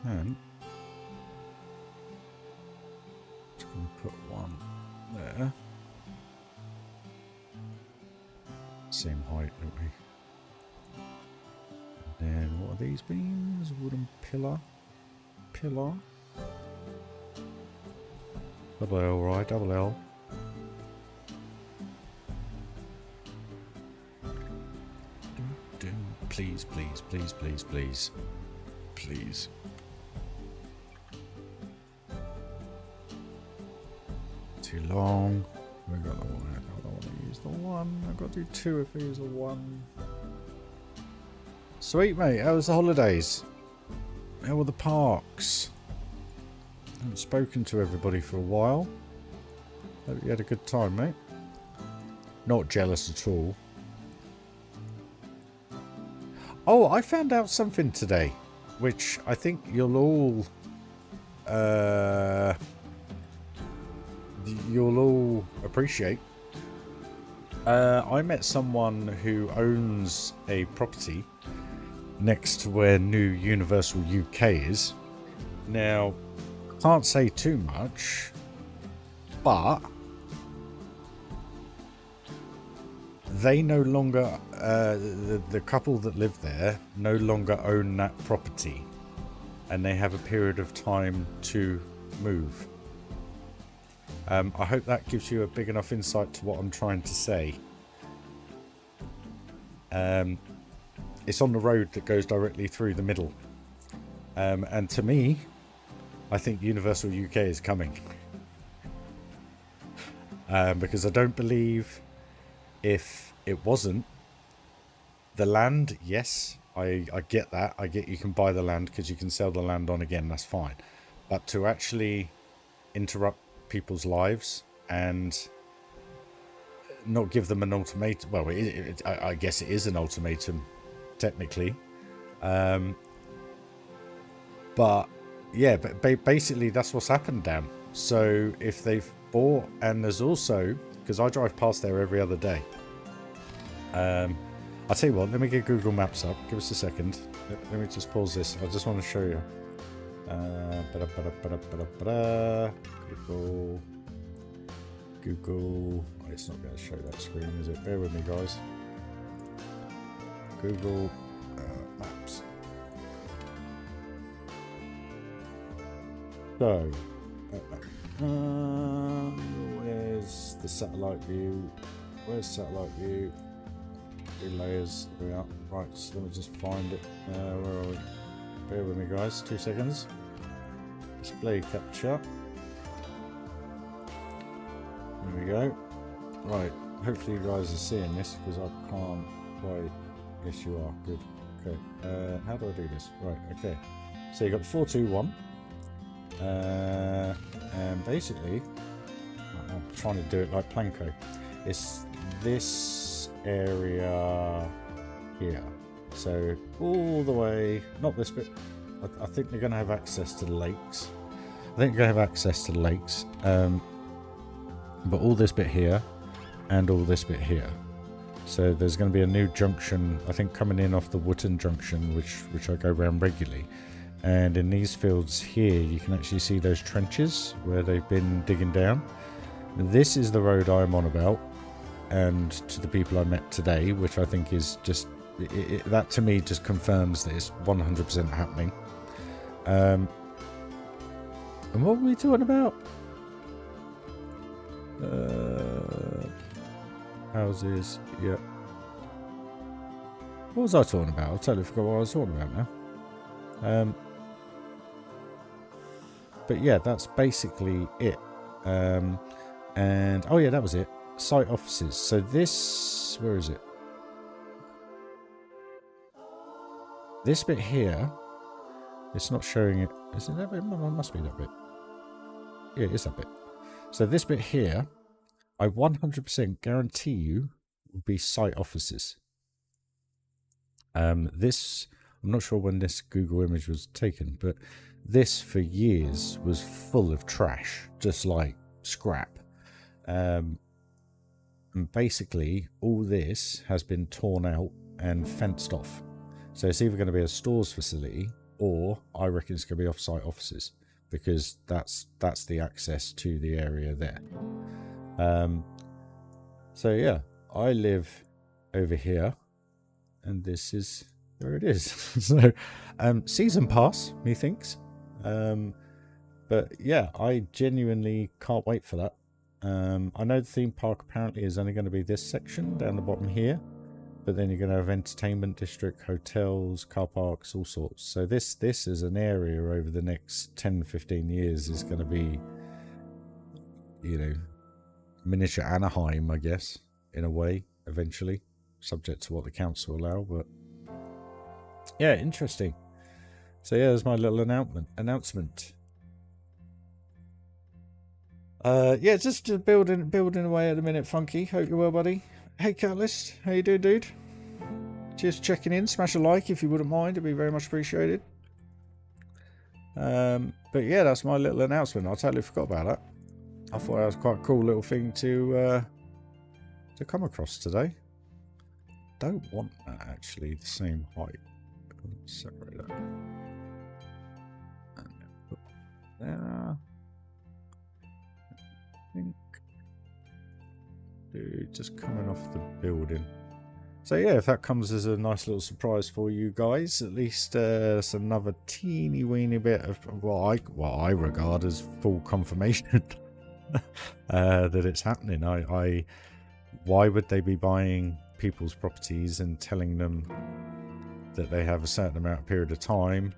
And just going to put one there, same height, don't we? And what are these beams? Wooden pillar. Double L, right? Double L. Please, please, please, please, please. Please. Too long. We got the one. I don't want to use the one. I've got to do two if I use the one. Sweet, mate. How was the holidays? How were the parks? I haven't spoken to everybody for a while. Hope you had a good time, mate. Not jealous at all. Oh, I found out something today, which I think you'll all appreciate. I met someone who owns a property next to where new Universal UK is. Now, can't say too much, but they no longer, the couple that live there no longer own that property, and they have a period of time to move. I hope that gives you a big enough insight to what I'm trying to say. It's on the road that goes directly through the middle. And to me, I think Universal UK is coming. Because I don't believe if it wasn't, the land, yes, I get that. I get you can buy the land because you can sell the land on again, that's fine. But to actually interrupt people's lives and not give them an ultimatum, well, I guess it is an ultimatum, technically. But yeah, but basically that's what's happened, Dan. So if they've bought, and there's also, because I drive past there every other day. I'll tell you what, let me get Google Maps up. Give us a second. Let me just pause this. I just want to show you. Google. Oh, it's not going to show that screen, is it? Bear with me, guys. Google Maps. So, where's the satellite view? Where's satellite view? Three layers. There we are. Right, so let me just find it. Where are we? Bear with me, guys. 2 seconds. Display capture. There we go. Right. Hopefully you guys are seeing this because I can't quite. Yes, you are. Good. Okay. How do I do this? Right. Okay. So you got 421. And basically, I'm trying to do it like Planko. It's this area here. So all the way, not this bit. I think they're going to have access to the lakes. But all this bit here and all this bit here. So there's going to be a new junction, I think, coming in off the Wootton junction, which I go around regularly. And in these fields here, you can actually see those trenches where they've been digging down. This is the road I'm on about, and to the people I met today, which I think is just, that to me just confirms that it's 100% happening. And what were we talking about? Houses, yeah. What was I talking about? I totally forgot what I was talking about now. But yeah, that's basically it. And oh yeah, that was it. Site offices. So this, where is it? This bit here, it's not showing it. Is it that bit? It must be that bit. Yeah, it is that bit. So this bit here, I 100% guarantee you will be site offices. This, I'm not sure when this Google image was taken, but this for years was full of trash, just like scrap. And basically all this has been torn out and fenced off. So it's either going to be a stores facility, or I reckon it's going to be off-site offices, because that's the access to the area there. So yeah, I live over here, and this is where it is. So season pass, methinks. But yeah, I genuinely can't wait for that. I know the theme park apparently is only going to be this section down the bottom here, but then you're going to have entertainment district, hotels, car parks, all sorts. So this is an area over the next 10-15 years is going to be, you know, miniature Anaheim, I guess, in a way, eventually, subject to what the council allow. But yeah, interesting. So yeah, there's my little announcement. Yeah, just building away at the minute, Funky. Hope you're well, buddy. Hey, Catalyst. How you doing, dude? Just checking in. Smash a like if you wouldn't mind. It'd be very much appreciated. But yeah, that's my little announcement. I totally forgot about that. I thought that was quite a cool little thing to come across today. Don't want that actually the same height. Separate that. And put there. I think, dude, just coming off the building. So yeah, if that comes as a nice little surprise for you guys, at least it's another teeny weeny bit of what I regard as full confirmation that it's happening. Why would they be buying people's properties and telling them that they have a certain amount of period of time?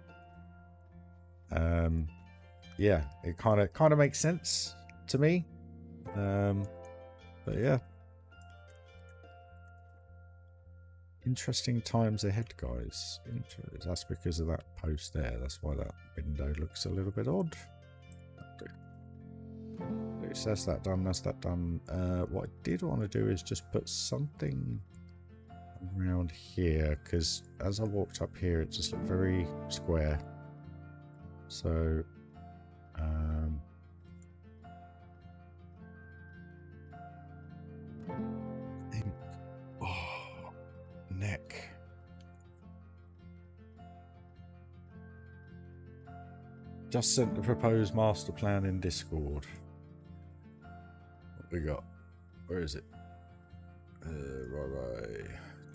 Yeah, it kind of makes sense to me. But yeah, interesting times ahead, guys. That's because of that post there. That's why that window looks a little bit odd. So that's that done. That's that done. What I did want to do is just put something around here, because as I walked up here, it just looked very square. So, neck. Just sent the proposed master plan in Discord. What we got? Where is it? RyRy.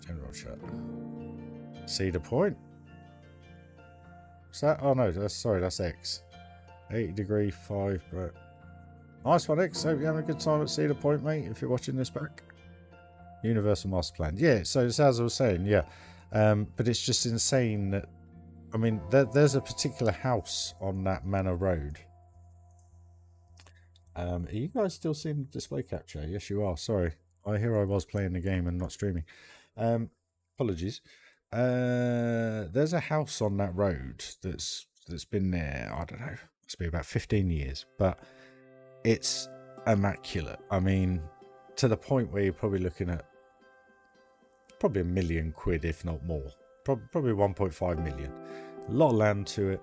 General chat. Cedar Point. What's that? Oh no, that's X. 80 degree 5, bro. Nice one, X. Hope you're having a good time at Cedar Point, mate, if you're watching this back. Universal Master Plan. Yeah, so it's as I was saying, yeah. But it's just insane that, I mean, there's a particular house on that Manor Road. Are you guys still seeing display capture? Yes, you are. Sorry. I was playing the game and not streaming. Apologies. There's a house on that road that's been there, I don't know, it's been about 15 years, but it's immaculate. I mean, to the point where you're probably looking at probably £1 million, if not more. Probably 1.5 million. A lot of land to it.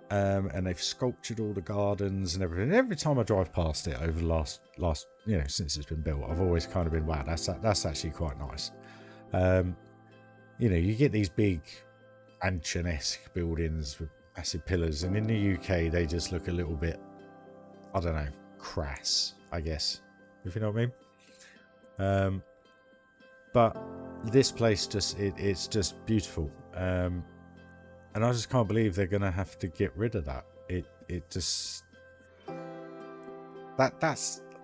And they've sculptured all the gardens and everything. Every time I drive past it over the last, you know, since it's been built, I've always kind of been, wow, that's actually quite nice. You know, you get these big mansion-esque buildings with massive pillars, and in the UK they just look a little bit, I don't know, crass, I guess, if you know what I mean. But this place it's just beautiful, and I just can't believe they're gonna have to get rid of that. It just that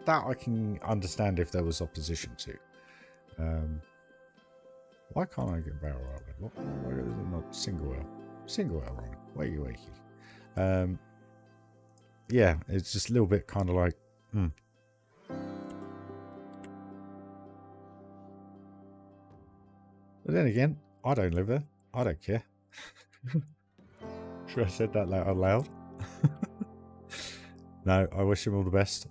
I can understand if there was opposition to. Why can't I get barrel rolling? Why is it not single L? Single L rolling. Wakey. Yeah, it's just a little bit kind of like, But then again, I don't live there. I don't care. Sure I said that out loud? No, I wish him all the best.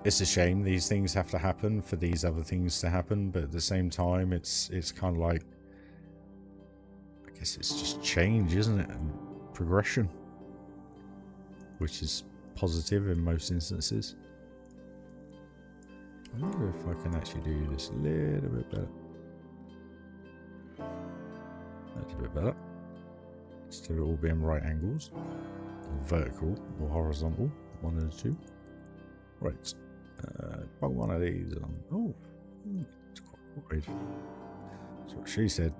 It's a shame these things have to happen for these other things to happen, but at the same time, it's kind of like, I guess it's just change, isn't it? And progression, which is positive in most instances. I wonder if I can actually do this a little bit better. That's a bit better. Instead of all being right angles, vertical or horizontal, one of the two. Right. Put one of these on. Oh, it's quite wide. That's what she said.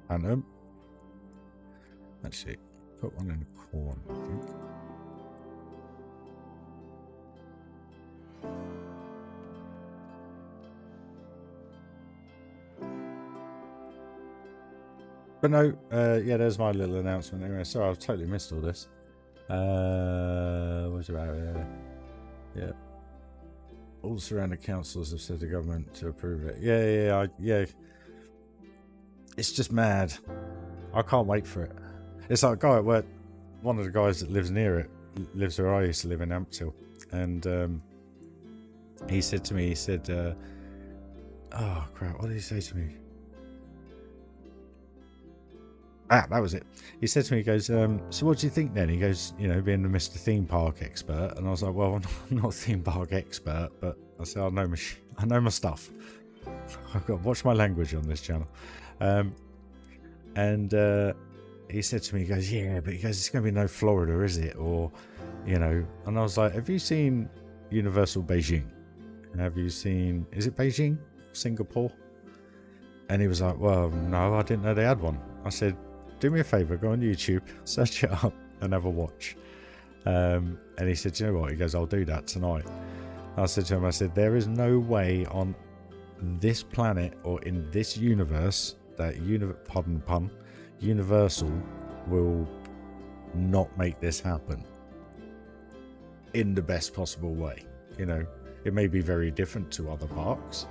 And actually, put one in the corner, I think. But no, yeah, there's my little announcement. Anyway, sorry, I've totally missed all this. What's about yeah. All the surrounding councils have said the government to approve it. Yeah. It's just mad. I can't wait for it. It's like a guy at work. One of the guys that lives near it lives where I used to live in Ampthill, and he said to me, he said, "Oh crap! What did he say to me?" Ah, that was it. He said to me, he goes, so what do you think then? He goes, you know, being the Mr. Theme Park expert. And I was like, well, I'm not a theme park expert, but I said, I know my stuff. I've got to watch my language on this channel. And he said to me, he goes, yeah, but he goes, it's going to be no Florida, is it? Or, you know, and I was like, have you seen Universal Beijing? Have you seen, is it Beijing? Singapore? And he was like, well, no, I didn't know they had one. I said, do me a favour, go on YouTube, search it up and have a watch. And he said, you know what? He goes, I'll do that tonight. I said to him, I said, there is no way on this planet or in this universe that, pardon the pun, Universal will not make this happen in the best possible way. You know, it may be very different to other parks.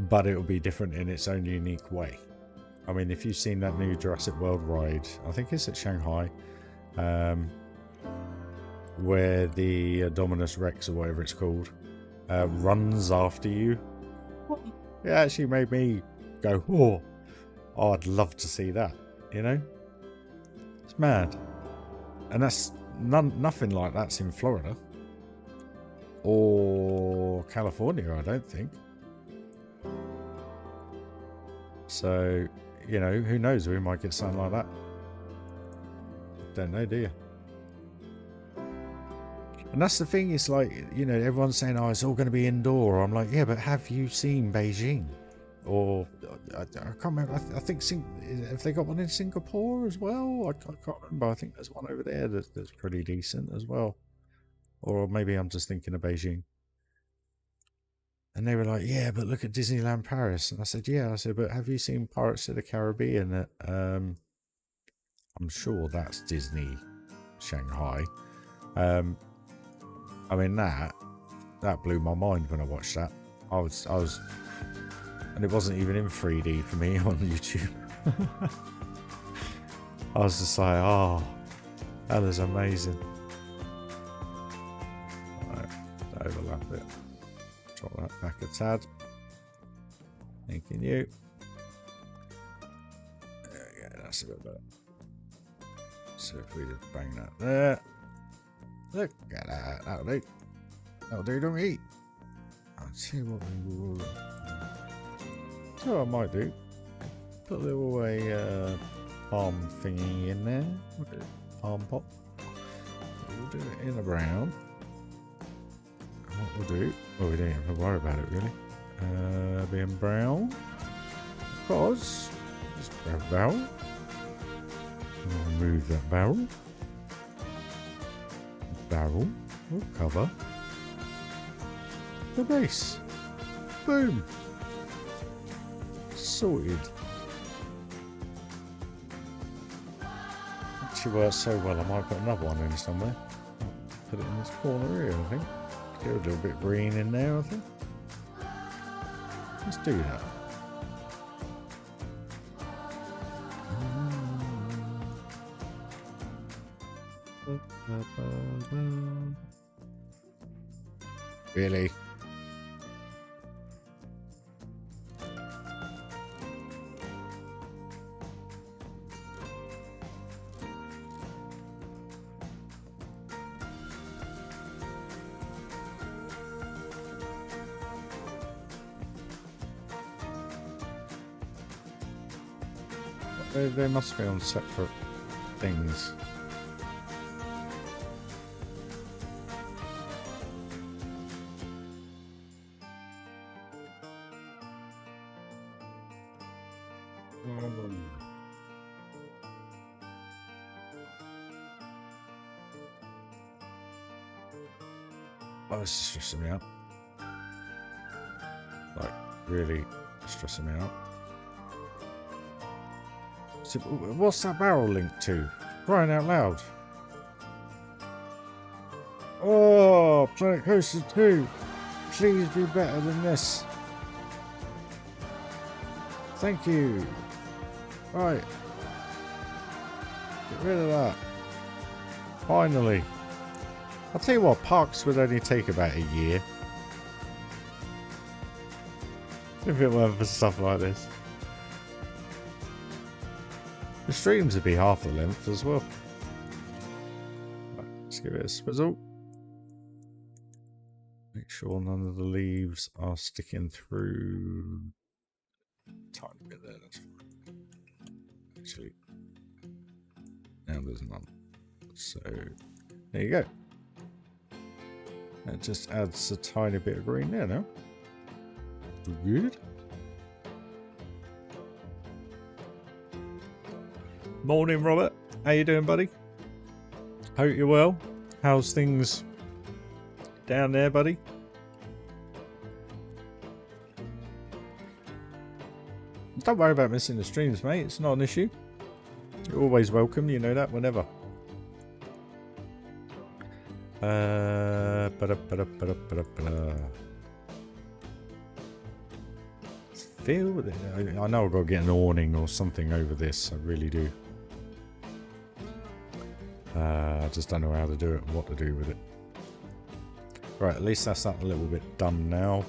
But it will be different in its own unique way. I mean, if you've seen that new Jurassic World ride, I think it's at Shanghai, where the Dominus Rex or whatever it's called runs after you, it actually made me go, oh, I'd love to see that, you know? It's mad. And that's nothing like that's in Florida or California, I don't think. So, you know, who knows? We might get something like that. Don't know, do you? And that's the thing. It's like, you know, everyone's saying, oh, it's all going to be indoor. I'm like, yeah, but have you seen Beijing? Or, I can't remember. I think, have they got one in Singapore as well? I can't remember. I think there's one over there that's pretty decent as well. Or maybe I'm just thinking of Beijing. And they were like, yeah, but look at Disneyland Paris. And I said, yeah. I said, but have you seen Pirates of the Caribbean? I'm sure that's Disney Shanghai. I mean, that blew my mind when I watched that. I was, and it wasn't even in 3D for me on YouTube. I was just like, oh, that is amazing. Right, overlap it. Drop that back a tad. Thanking you. There we go, that's a bit better. So if we just bang that there. Look at that. That'll do. That'll do, don't eat. I'll see what we will. So I might do. Put a little palm thingy in there. Palm pot. We'll do it in a brown. And what we'll do. Oh, we don't have to worry about it really. Being brown. Because. Just grab a barrel. And remove that barrel. Barrel will cover the base. Boom. Sorted. Actually works so well I might put another one in somewhere. Put it in this corner here I think. Get a little bit green in there I think. Let's do that. Really? They must be on separate things. Oh, this is stressing me out. Like, really stressing me out. So, what's that barrel linked to? Crying out loud. Oh, Planet Coaster 2. Please be better than this. Thank you. Right. Get rid of that. Finally. I'll tell you what, parks would only take about a year. If it weren't for stuff like this. The streams would be half the length as well. Right, let's give it a swizzle. Make sure none of the leaves are sticking through. Tiny bit there, that's fine. Actually, now there's none. So, there you go. That just adds a tiny bit of green there now. Good. Morning, Robert. How you doing, buddy? Hope you're well. How's things down there, buddy? Don't worry about missing the streams, mate. It's not an issue. You're always welcome. You know that whenever. I know I've got to get an awning or something over this. I really do. I just don't know how to do it and what to do with it. Right, at least that's that a little bit done now.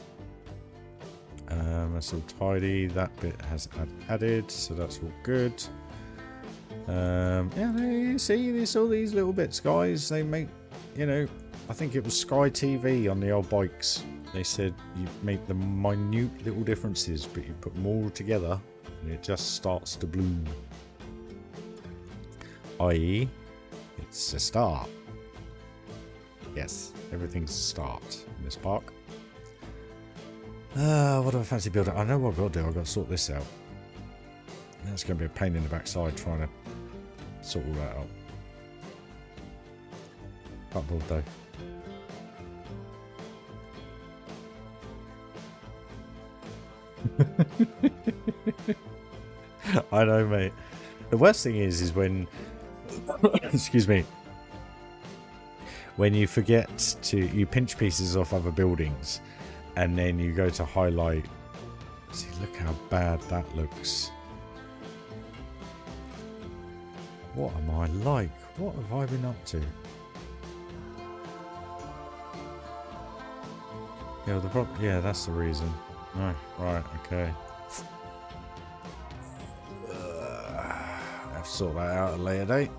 That's all tidy. That bit has added, so that's all good. Yeah, you see, there's all these little bits, guys. They make, you know, I think it was Sky TV on the old bikes. They said you make the minute little differences, but you put them all together and it just starts to bloom. I.e., it's a start. Yes, everything's a start in this park. What do I fancy building? I know what I've got to do. I've got to sort this out. That's going to be a pain in the backside trying to sort all that out. Can't build though. I know, mate. The worst thing is when excuse me, when you forget to, you pinch pieces off other buildings and then you go to highlight. See, look how bad that looks. What am I like? What have I been up to? Yeah, the problem. Yeah, that's the reason. Oh, right, okay. I have to sort that out at a later date.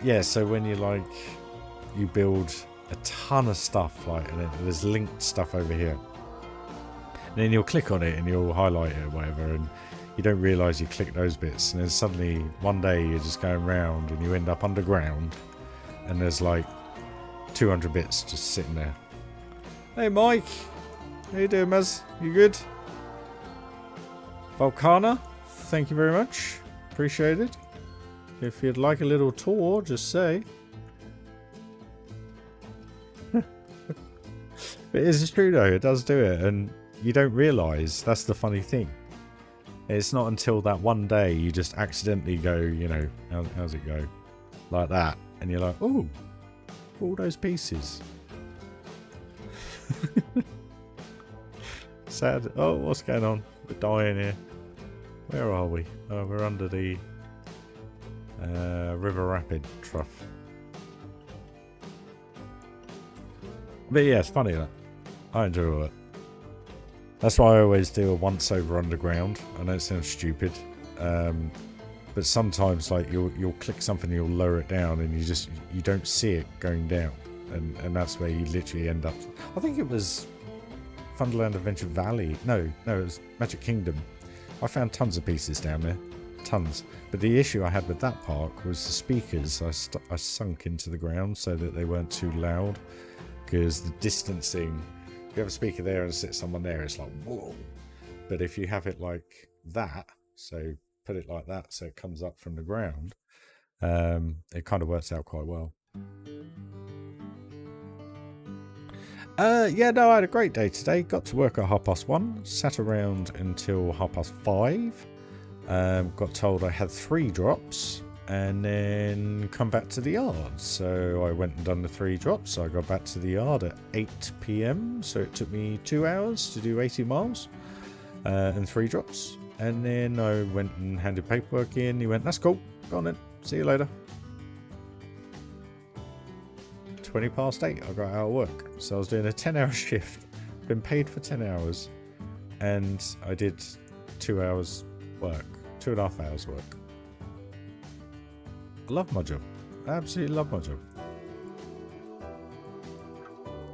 Yeah, so when you like, you build a ton of stuff, like, and there's linked stuff over here. And then you'll click on it and you'll highlight it or whatever, and you don't realise you click those bits, and then suddenly one day you're just going round and you end up underground, and there's like 200 bits just sitting there. Hey Mike, how you doing, Maz? You good? Volcana, thank you very much. Appreciate it. If you'd like a little tour, just say. It is true though, it does do it, and you don't realise, that's the funny thing. It's not until that one day you just accidentally go, you know, how's it go? Like that. And you're like, ooh, all those pieces. Sad. Oh, what's going on? We're dying here. Where are we? Oh, we're under the River Rapid trough. But yeah, it's funny that. I enjoy it. That's why I always do a once over underground. I know it sounds stupid, but sometimes like you'll click something, you'll lower it down, and you don't see it going down, and that's where you literally end up. I think it was Funderland Adventure Valley. No, it was Magic Kingdom. I found tons of pieces down there, tons. But the issue I had with that park was the speakers. I sunk into the ground so that they weren't too loud, because the distancing. If you have a speaker there and sit someone there, it's like, whoa. But if you have it like that, so put it like that so it comes up from the ground, it kind of works out quite well. Yeah, no, I had a great day today. Got to work at 1:30, sat around until 5:30. Got told I had 3 drops, and then come back to the yard. So I went and done the 3 drops. So I got back to the yard at 8 PM. So it took me 2 hours to do 80 miles and 3 drops. And then I went and handed paperwork in. He went, that's cool. Go on then. See you later. 8:20, I got out of work. So I was doing a 10-hour shift. Been paid for 10 hours. And I did 2 hours work. 2.5 hours work. I love my job. I absolutely love my job.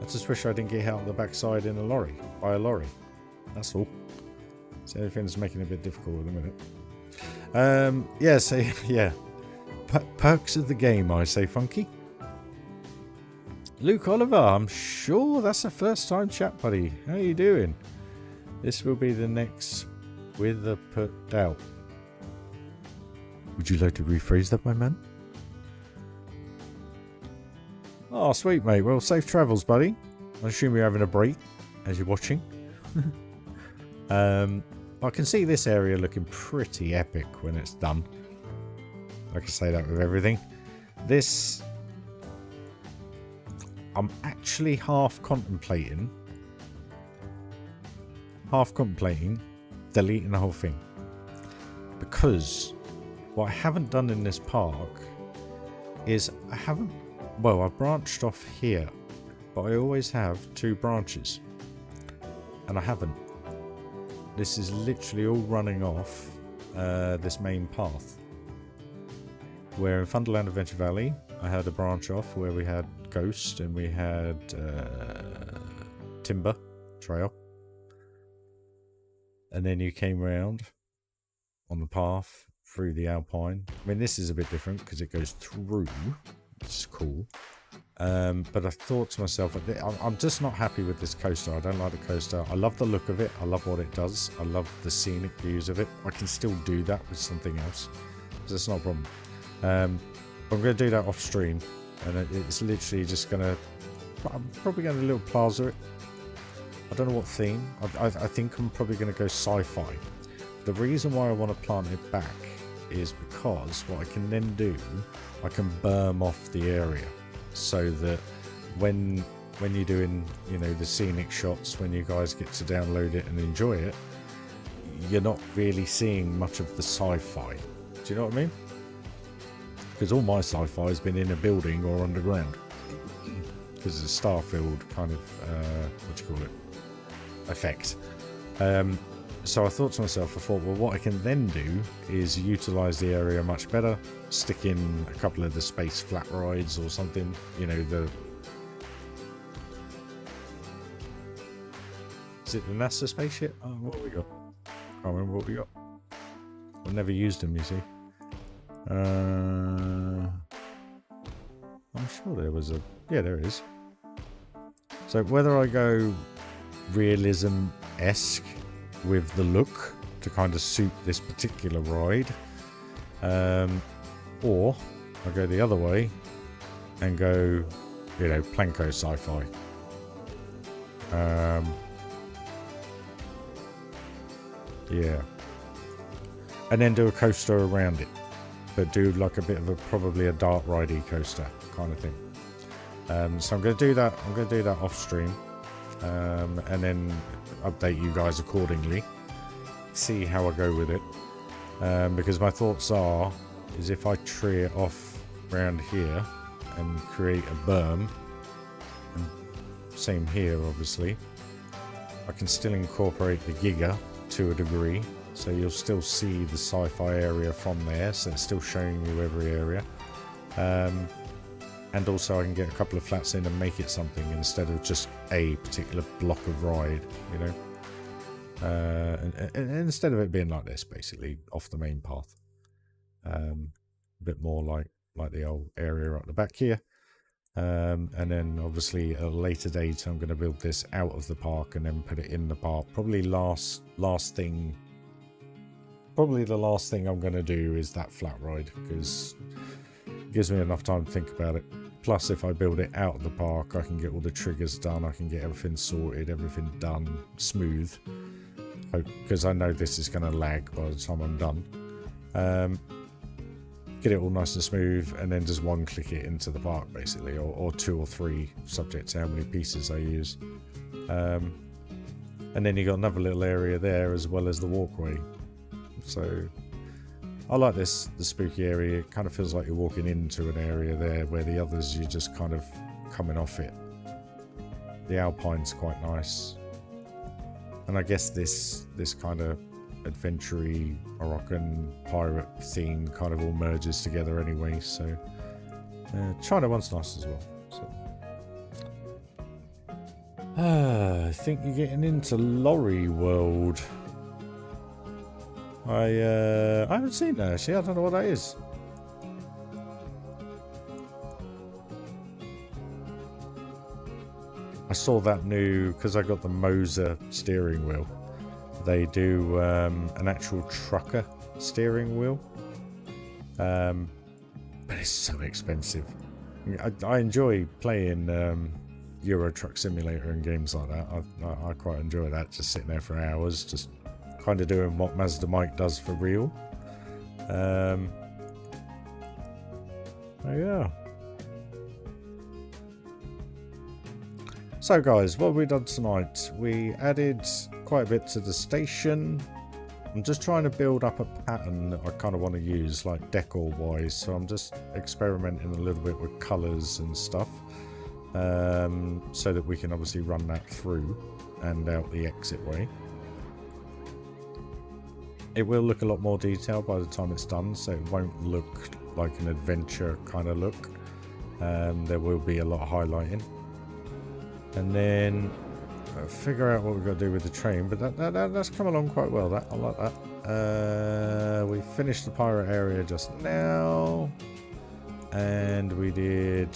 I just wish I didn't get hit on the backside in a lorry. By a lorry. That's all. So everything's making it a bit difficult at the minute. Yeah, so yeah. Perks of the game, I say, Funky. Luke Oliver, I'm sure that's the first time chat, buddy. How you doing? This will be the next with a put out. Would you like to rephrase that, my man? Oh, sweet, mate. Well, safe travels, buddy. I assume you're having a break as you're watching. I can see this area looking pretty epic when it's done. I can say that with everything. This, I'm actually half contemplating deleting the whole thing. Because what I haven't done in this park is I've branched off here, but I always have 2 branches, and I haven't. This is literally all running off this main path. Where in Funderland Adventure Valley, I had a branch off where we had Ghost and we had Timber Trail. And then you came round on the path through the Alpine. I mean, this is a bit different because it goes through, which is cool. But I thought to myself, I'm just not happy with this coaster. I don't like the coaster. I love the look of it. I love what it does. I love the scenic views of it. I can still do that with something else. So it's not a problem. I'm going to do that off stream. And it's literally just going to... I'm probably going to do a little plaza it. I don't know what theme. I think I'm probably going to go sci-fi. The reason why I want to plant it back is because what I can then do, I can berm off the area so that when you're doing, you know, the scenic shots, when you guys get to download it and enjoy it, you're not really seeing much of the sci-fi. Do you know what I mean? Because all my sci-fi has been in a building or underground. Because it's a Starfield kind of, what do you call it? Effect. So I thought to myself, well, what I can then do is utilise the area much better, stick in a couple of the space flat rides or something, you know, Is it the NASA spaceship? Oh, what have we got? Can't remember what we got. I've never used them, you see. I'm sure there was a... Yeah, there is. So whether I go realism-esque with the look to kind of suit this particular ride, or I go the other way and go, you know, Planko sci-fi. Yeah. And then do a coaster around it. But do like a bit of a, probably a dark ridey coaster kind of thing. So I'm going to do that. I'm going to do that off stream. And then update you guys accordingly. See how I go with it. Because my thoughts is if I tree it off around here and create a berm, and same here obviously, I can still incorporate the Giga to a degree, so you'll still see the sci-fi area from there, so it's still showing you every area. And also I can get a couple of flats in and make it something instead of just a particular block of ride, you know. And instead of it being like this, basically off the main path, a bit more like the old area at the back here. And then obviously at a later date I'm going to build this out of the park and then put it in the park. Probably the last thing I'm going to do is that flat ride, because it gives me enough time to think about it. Plus if I build it out of the park I can get all the triggers done, I can get everything sorted, everything done smooth, because I know this is going to lag by the time I'm done. Get it all nice and smooth, and then just one click it into the park basically, or 2 or 3, subject to how many pieces I use. And then you got another little area there as well as the walkway. So I like this, the spooky area. It kind of feels like you're walking into an area there, where the others you're just kind of coming off it. The Alpine's quite nice, and I guess this kind of adventure-y Moroccan pirate theme kind of all merges together anyway, so China one's nice as well. So I think you're getting into Lorry World. I haven't seen that actually. I don't know what that is. I saw that new, because I got the Moser steering wheel. They do an actual trucker steering wheel, but it's so expensive. I enjoy playing Euro Truck Simulator and games like that. I quite enjoy that, just sitting there for hours, just kind of doing what Mazda Mike does for real. Yeah. So guys, what have we done tonight? We added quite a bit to the station. I'm just trying to build up a pattern that I kind of want to use, like decor wise, so I'm just experimenting a little bit with colours and stuff, so that we can obviously run that through and out the exit way. It will look a lot more detailed by the time it's done, so it won't look like an adventure kind of look. There will be a lot of highlighting. And then figure out what we've got to do with the train, but that's come along quite well. That I like that. We finished the pirate area just now, and we did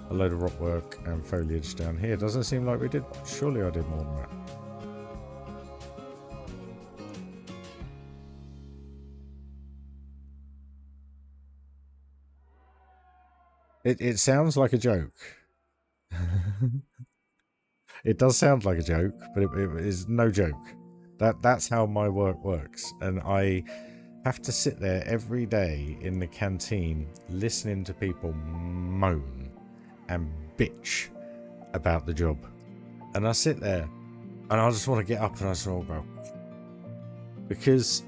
a load of rock work and foliage down here. Doesn't seem like we did. Surely I did more than that. It sounds like a joke. It does sound like a joke, but it is no joke. That's how my work works, and I have to sit there every day in the canteen listening to people moan and bitch about the job, and I sit there and I just want to get up and I just want to go, because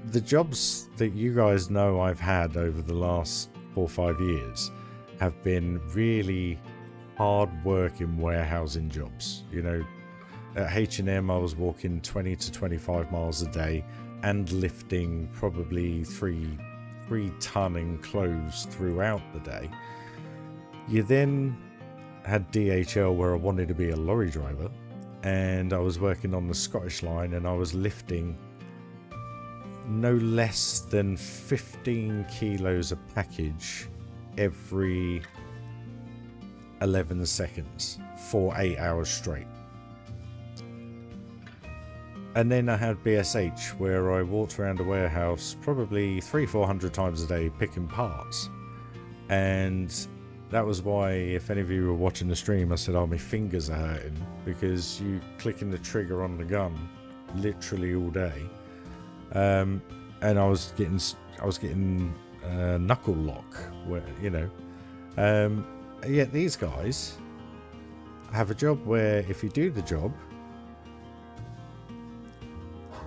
the jobs that you guys know I've had over the last 4 or 5 years have been really hard working warehousing jobs. You know, at H&M I was walking 20 to 25 miles a day and lifting probably 3 ton in clothes throughout the day. You then had DHL, where I wanted to be a lorry driver, and I was working on the Scottish line, and I was lifting no less than 15 kilos a package every 11 seconds for 8 hours straight. And then I had BSH, where I walked around a warehouse probably 300-400 times a day picking parts. And that was why, if any of you were watching the stream, I said, oh, my fingers are hurting, because you clicking the trigger on the gun literally all day. And I was getting knuckle lock, where, you know. Yet these guys have a job where, if you do the job,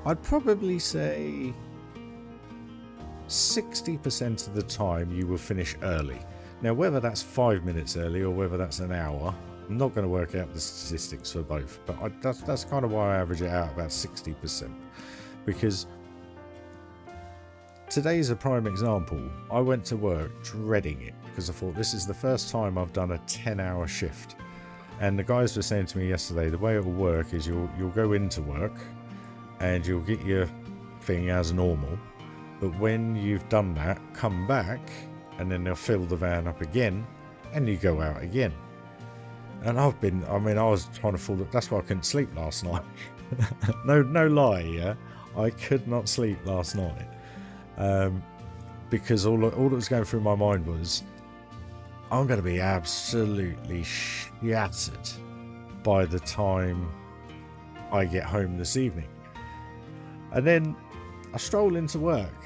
I'd probably say 60% of the time you will finish early. Now, whether that's 5 minutes early or whether that's an hour, I'm not going to work out the statistics for both, but that's kind of why I average it out about 60%. Because today's a prime example. I went to work dreading it, because I thought, this is the first time I've done a 10-hour shift. And the guys were saying to me yesterday, the way it will work is you'll go into work and you'll get your thing as normal, but when you've done that, come back, and then they'll fill the van up again, and you go out again. And I was trying to fall. That's why I couldn't sleep last night. no lie, yeah. I could not sleep last night, because all that was going through my mind was, I'm going to be absolutely shattered by the time I get home this evening. And then I stroll into work,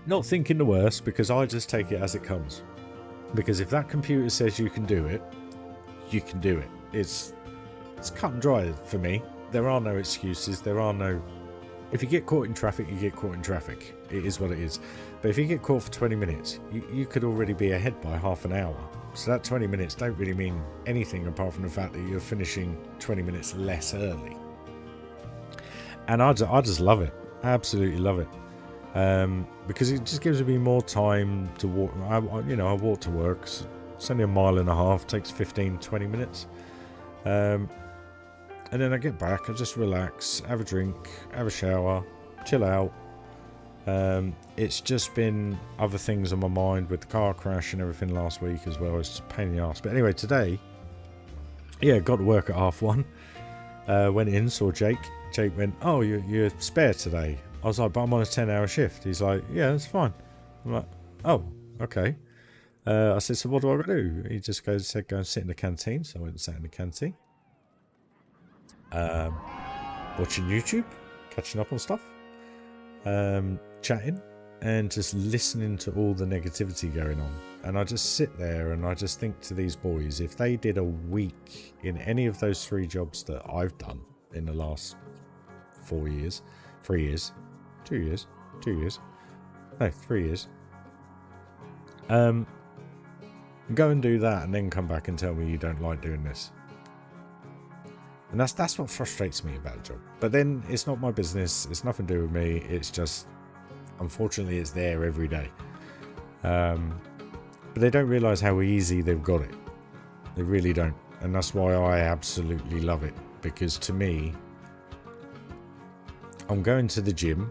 not thinking the worst, because I just take it as it comes. Because if that computer says you can do it, you can do it. It's cut and dry for me. There are no excuses. There are no... If you get caught in traffic, you get caught in traffic. It is what it is. But if you get caught for 20 minutes, you could already be ahead by half an hour. So that 20 minutes don't really mean anything apart from the fact that you're finishing 20 minutes less early. And I just love it. Absolutely love it. Because it just gives me more time to walk. I walk to work. It's only a mile and a half. Takes 15-20 minutes. And then I get back. I just relax, have a drink, have a shower, chill out. It's just been other things on my mind with the car crash and everything last week as well. It's a pain in the arse. But anyway, today, yeah, got to work at 1:30. Went in, saw Jake. Jake went, oh, you're spare today. I was like, but I'm on a 10-hour shift. He's like, yeah, that's fine. I'm like, oh, okay. I said, so what do I do? He just said, go and sit in the canteen. So I went and sat in the canteen. Watching YouTube, catching up on stuff, chatting, and just listening to all the negativity going on. And I just sit there and I just think to these boys, if they did a week in any of those 3 jobs that I've done in the last 4 years, 3 years, 2 years, 2 years, no, 3 years, go and do that and then come back and tell me you don't like doing this. And that's what frustrates me about a job. But then it's not my business. It's nothing to do with me. It's just, unfortunately, it's there every day. But they don't realise how easy they've got it. They really don't. And that's why I absolutely love it. Because to me, I'm going to the gym,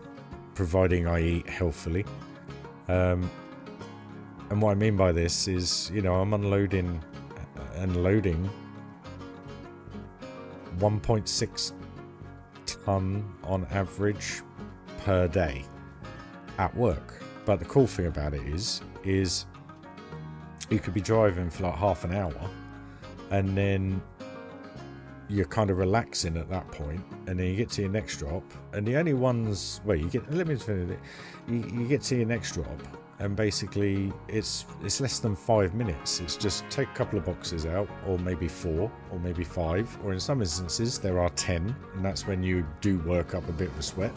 providing I eat healthily. And what I mean by this is, I'm unloading and loading 1.6 ton on average per day at work. But the cool thing about it is you could be driving for like half an hour and then you're kind of relaxing at that point, and then you get to your next drop, and the only ones you get to your next drop, and basically it's less than 5 minutes. It's just take a couple of boxes out, or maybe 4, or maybe 5, or in some instances there are 10, and that's when you do work up a bit of a sweat,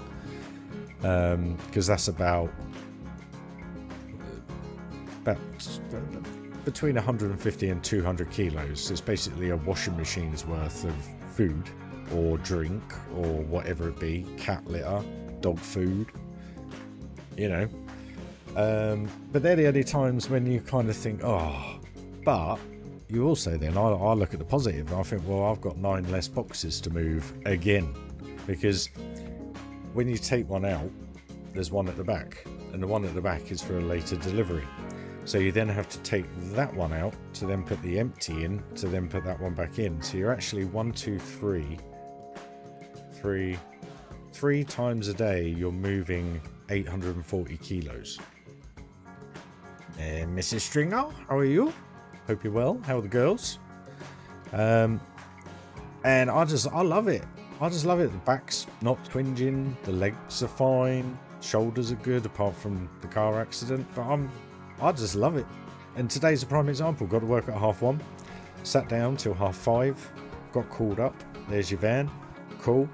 because that's about between 150 and 200 kilos. It's basically a washing machine's worth of food or drink or whatever it be, cat litter, dog food, but they're the only times when you kind of think, but you also then, I look at the positive and I think, well, I've got 9 less boxes to move again. Because when you take one out, there's one at the back. And the one at the back is for a later delivery. So you then have to take that one out to then put the empty in to then put that one back in. So you're actually 3 times a day you're moving 840 kilos. And Mrs. Stringer, how are you? Hope you're well. How are the girls? And I love it. I just love it. The back's not twinging, the legs are fine, shoulders are good apart from the car accident, but I just love it. And today's a prime example. Got to work at 1:30, sat down till 5:30, got called up. There's your van. Cool.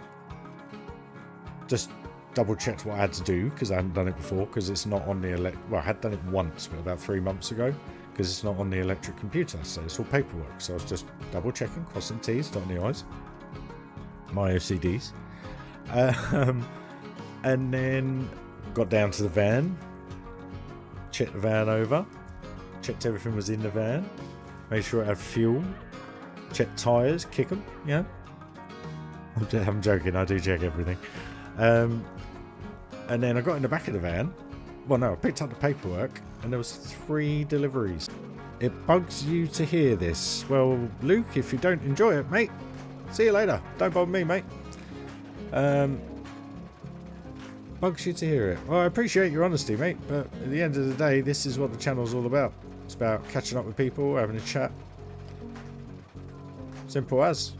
Just double checked what I had to do because I hadn't done it before, because it's not on the well, I had done it once, but about 3 months ago, because it's not on the electric computer, so it's all paperwork. So I was just double checking, crossing T's, dotting the I's. My OCDs. And then got down to the van, checked the van over, checked everything was in the van, made sure it had fuel, checked tyres, kick them, yeah. I'm joking, I do check everything. And then I got in the back of the van. Well, no, I picked up the paperwork and there was 3 deliveries. It bugs you to hear this. Well, Luke, if you don't enjoy it, mate, see you later. Don't bother me, mate. Bugs you to hear it. Well, I appreciate your honesty, mate, but at the end of the day, this is what the channel's all about. It's about catching up with people, having a chat. Simple as.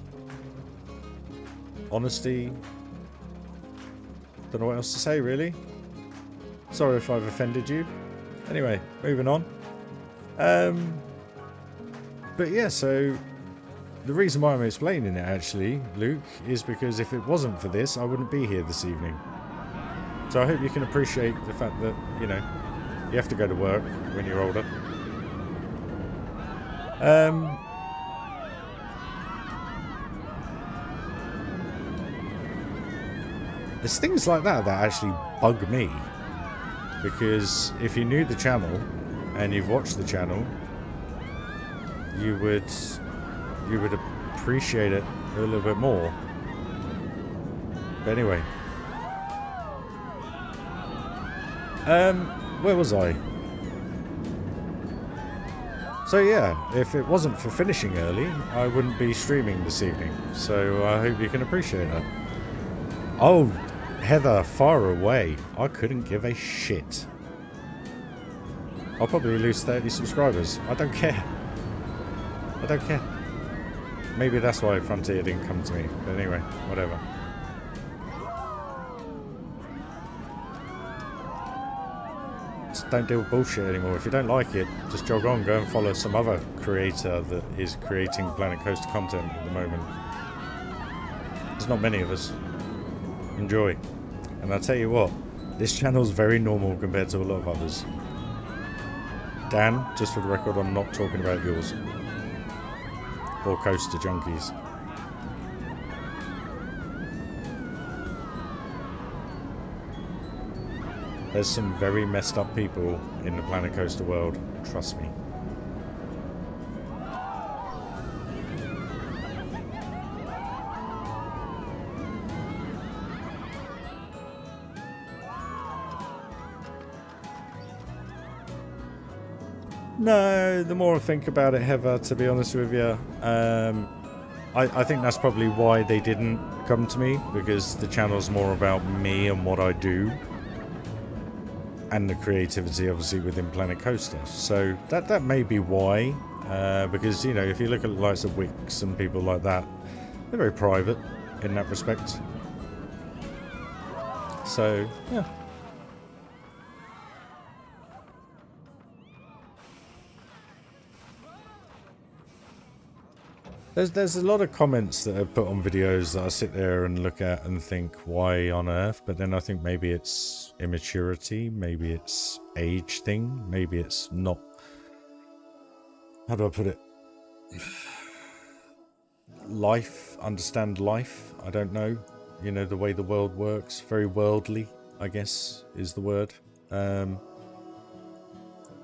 Honesty. Don't know what else to say, really. Sorry if I've offended you. Anyway, moving on. But yeah, so the reason why I'm explaining it, actually, Luke, is because if it wasn't for this, I wouldn't be here this evening. So I hope you can appreciate the fact that, you know, you have to go to work when you're older. There's things like that that actually bug me. Because if you knew the channel and you've watched the channel, you would appreciate it a little bit more. But anyway. Where was I? So yeah, if it wasn't for finishing early, I wouldn't be streaming this evening. So I hope you can appreciate that. Oh, Heather, far away. I couldn't give a shit. I'll probably lose 30 subscribers. I don't care. I don't care. Maybe that's why Frontier didn't come to me. But anyway, whatever. Just don't deal with bullshit anymore. If you don't like it, just jog on. Go and follow some other creator that is creating Planet Coaster content at the moment. There's not many of us. Enjoy. And I'll tell you what, this channel's very normal compared to a lot of others. Dan, just for the record, I'm not talking about yours. Or Coaster Junkies. There's some very messed up people in the Planet Coaster world, trust me. No, the more I think about it, Heather, to be honest with you, I think that's probably why they didn't come to me, because the channel's more about me and what I do, and the creativity, obviously, within Planet Coaster. So that may be why, because, you know, if you look at the likes of Wix and people like that, they're very private in that respect. So, yeah. There's a lot of comments that are put on videos that I sit there and look at and think, why on earth? But then I think maybe it's immaturity, maybe it's age thing, maybe it's not... How do I put it? Life, understand life, I don't know. You know, the way the world works, very worldly, I guess, is the word. But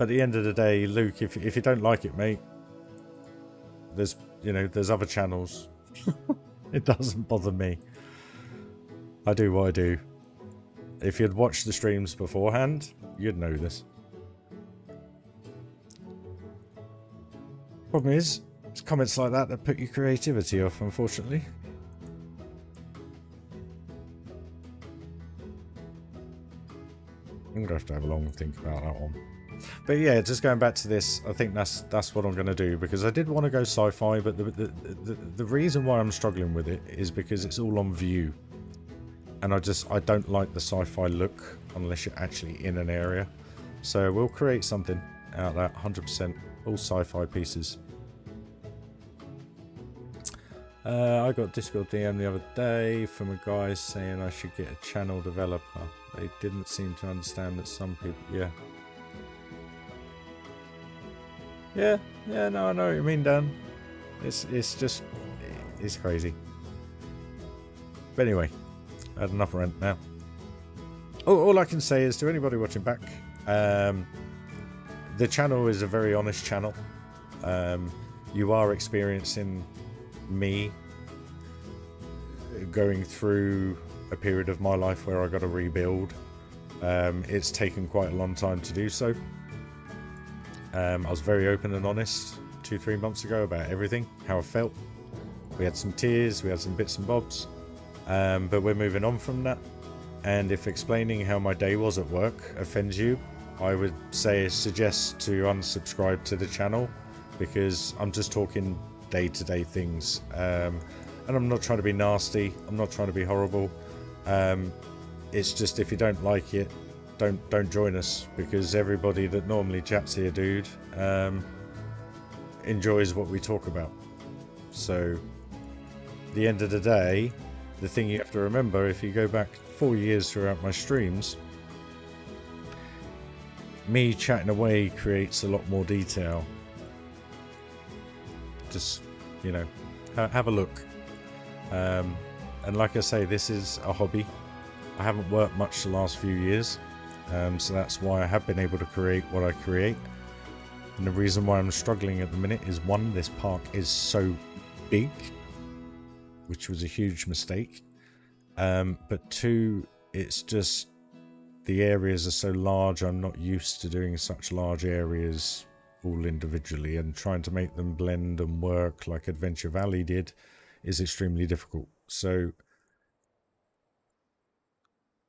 at the end of the day, Luke, if you don't like it, mate, there's, you know, there's other channels. It doesn't bother me. I do what I do. If you'd watched the streams beforehand, you'd know this. Problem is, it's comments like that that put your creativity off, unfortunately. I'm gonna have to have a long think about that one. But yeah, just going back to this, I think that's what I'm gonna do, because I did want to go sci-fi, but the reason why I'm struggling with it is because it's all on view, and I don't like the sci-fi look unless you're actually in an area. So we'll create something out of that 100%, all sci-fi pieces. I got Discord DM the other day from a guy saying I should get a channel developer. They didn't seem to understand that some people, yeah, no, I know what you mean, Dan. It's just, it's crazy. But anyway, I had enough rant now. All I can say is to anybody watching back, the channel is a very honest channel. You are experiencing me going through a period of my life where I got to rebuild. It's taken quite a long time to do so. I was very open and honest 2-3 months ago about everything, how I felt. We had some tears, we had some bits and bobs, but we're moving on from that. And if explaining how my day was at work offends you, I would suggest to unsubscribe to the channel, because I'm just talking day-to-day things, and I'm not trying to be nasty, I'm not trying to be horrible. It's just, if you don't like it, don't join us, because everybody that normally chats here, dude, enjoys what we talk about. So at the end of the day, the thing you have to remember, if you go back 4 years throughout my streams, me chatting away creates a lot more detail. Just, you know, have a look. And like I say, this is a hobby. I haven't worked much the last few years, so that's why I have been able to create what I create. And the reason why I'm struggling at the minute is, one, this park is so big, which was a huge mistake. But two, it's just the areas are so large. I'm not used to doing such large areas all individually, and trying to make them blend and work like Adventure Valley did is extremely difficult. So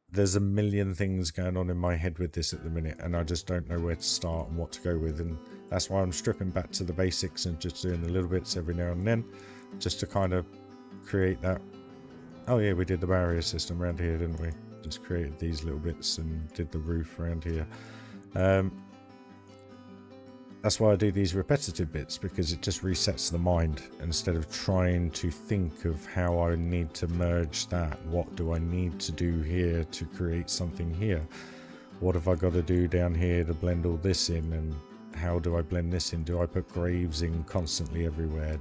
there's a million things going on in my head with this at the minute, and I just don't know where to start and what to go with. And that's why I'm stripping back to the basics and just doing the little bits every now and then, just to kind of create that. Oh yeah, we did the barrier system around here, didn't we? Just created these little bits and did the roof around here. That's why I do these repetitive bits, because it just resets the mind, instead of trying to think of how I need to merge that. What do I need to do here to create something here? What have I got to do down here to blend all this in, and how do I blend this in? Do I put graves in constantly everywhere?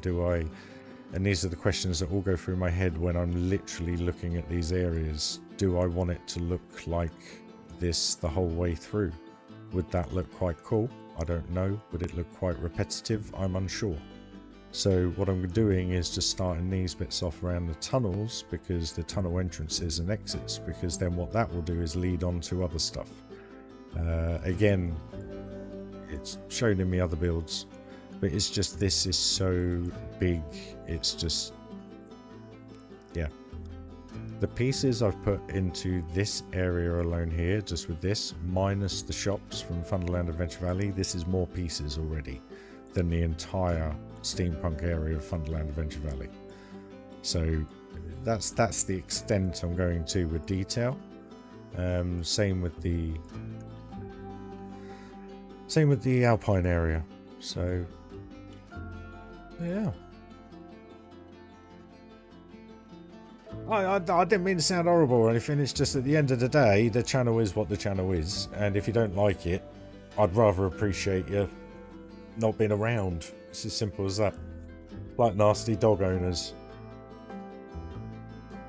And these are the questions that all go through my head when I'm literally looking at these areas. Do I want it to look like this the whole way through? Would that look quite cool? I don't know. Would it look quite repetitive? I'm unsure. So what I'm doing is just starting these bits off around the tunnels, because the tunnel entrances and exits, because then what that will do is lead on to other stuff. Again, it's shown in my other builds, but it's just, this is so big. It's just, yeah. The pieces I've put into this area alone here, just with this, minus the shops from Funderland Adventure Valley, this is more pieces already than the entire steampunk area of Funderland Adventure Valley. So that's the extent I'm going to with detail. Same with the Alpine area. So yeah. I didn't mean to sound horrible or anything. It's just, at the end of the day, the channel is what the channel is, and if you don't like it, I'd rather appreciate you not being around. It's as simple as that. Like nasty dog owners.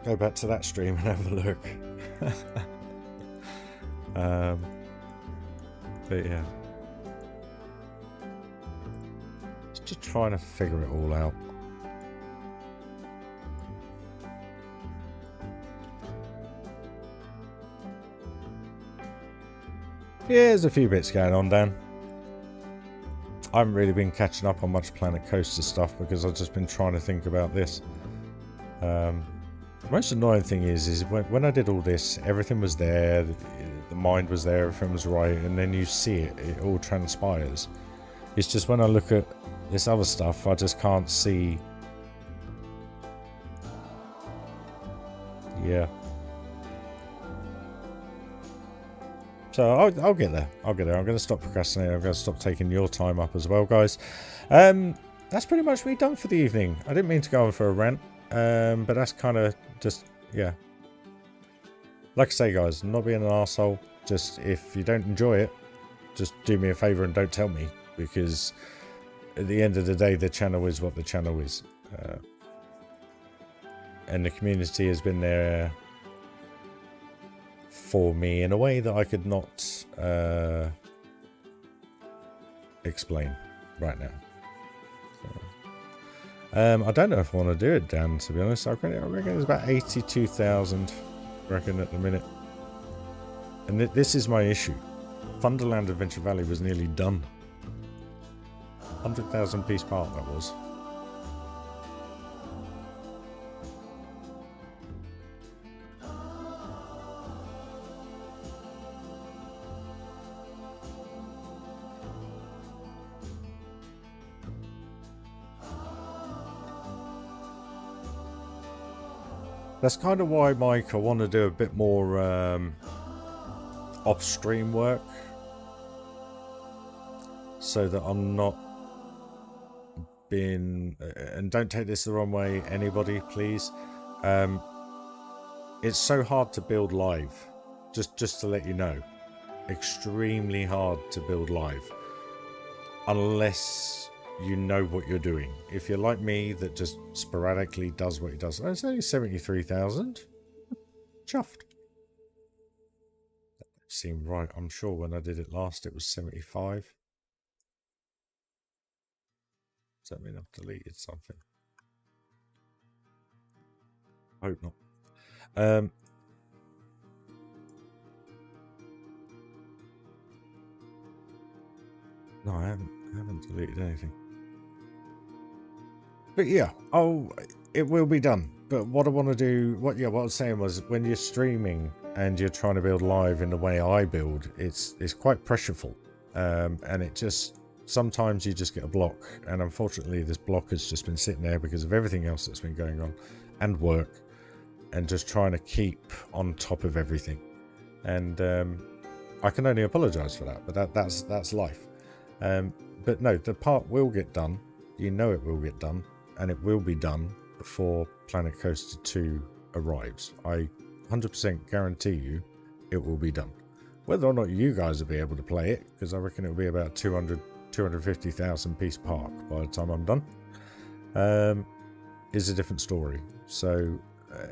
Go back to that stream and have a look. But yeah. Just trying to figure it all out. Yeah, there's a few bits going on, Dan. I haven't really been catching up on much Planet Coaster stuff because I've just been trying to think about this. The most annoying thing is when I did all this, everything was there, the mind was there, everything was right, and then you see it, it all transpires. It's just when I look at this other stuff, I just can't see. Yeah. So I'll get there. I'll get there. I'm going to stop procrastinating. I'm going to stop taking your time up as well, guys. That's pretty much me done for the evening. I didn't mean to go on for a rant, but that's kind of just, yeah. Like I say, guys, not being an arsehole. Just if you don't enjoy it, just do me a favour and don't tell me, because at the end of the day, the channel is what the channel is. And the community has been there for me in a way that I could not explain right now. So, I don't know if I want to do it, Dan, to be honest. I reckon it's about 82,000, I reckon, at the minute. And this is my issue. Funderland Adventure Valley was nearly done. 100,000 piece part that was. That's kind of why, Mike, I want to do a bit more off-stream work, so that I'm not being, and don't take this the wrong way, anybody, please. It's so hard to build live, just to let you know. Extremely hard to build live, unless you know what you're doing. If you're like me, that just sporadically does what he does. Oh, it's only 73,000. Chuffed. That seemed right. I'm sure when I did it last, it was 75. Does that mean I've deleted something? I hope not. No, I haven't deleted anything. But yeah, it will be done. But what I want to do, what I was saying was, when you're streaming and you're trying to build live in the way I build, it's quite pressureful, and it just, sometimes you just get a block, and unfortunately this block has just been sitting there because of everything else that's been going on, and work, and just trying to keep on top of everything. And I can only apologise for that, but that's life. But no, the part will get done. You know it will get done, and it will be done before Planet Coaster 2 arrives. I 100% guarantee you it will be done. Whether or not you guys will be able to play it, because I reckon it will be about 250,000 piece park by the time I'm done, is a different story. So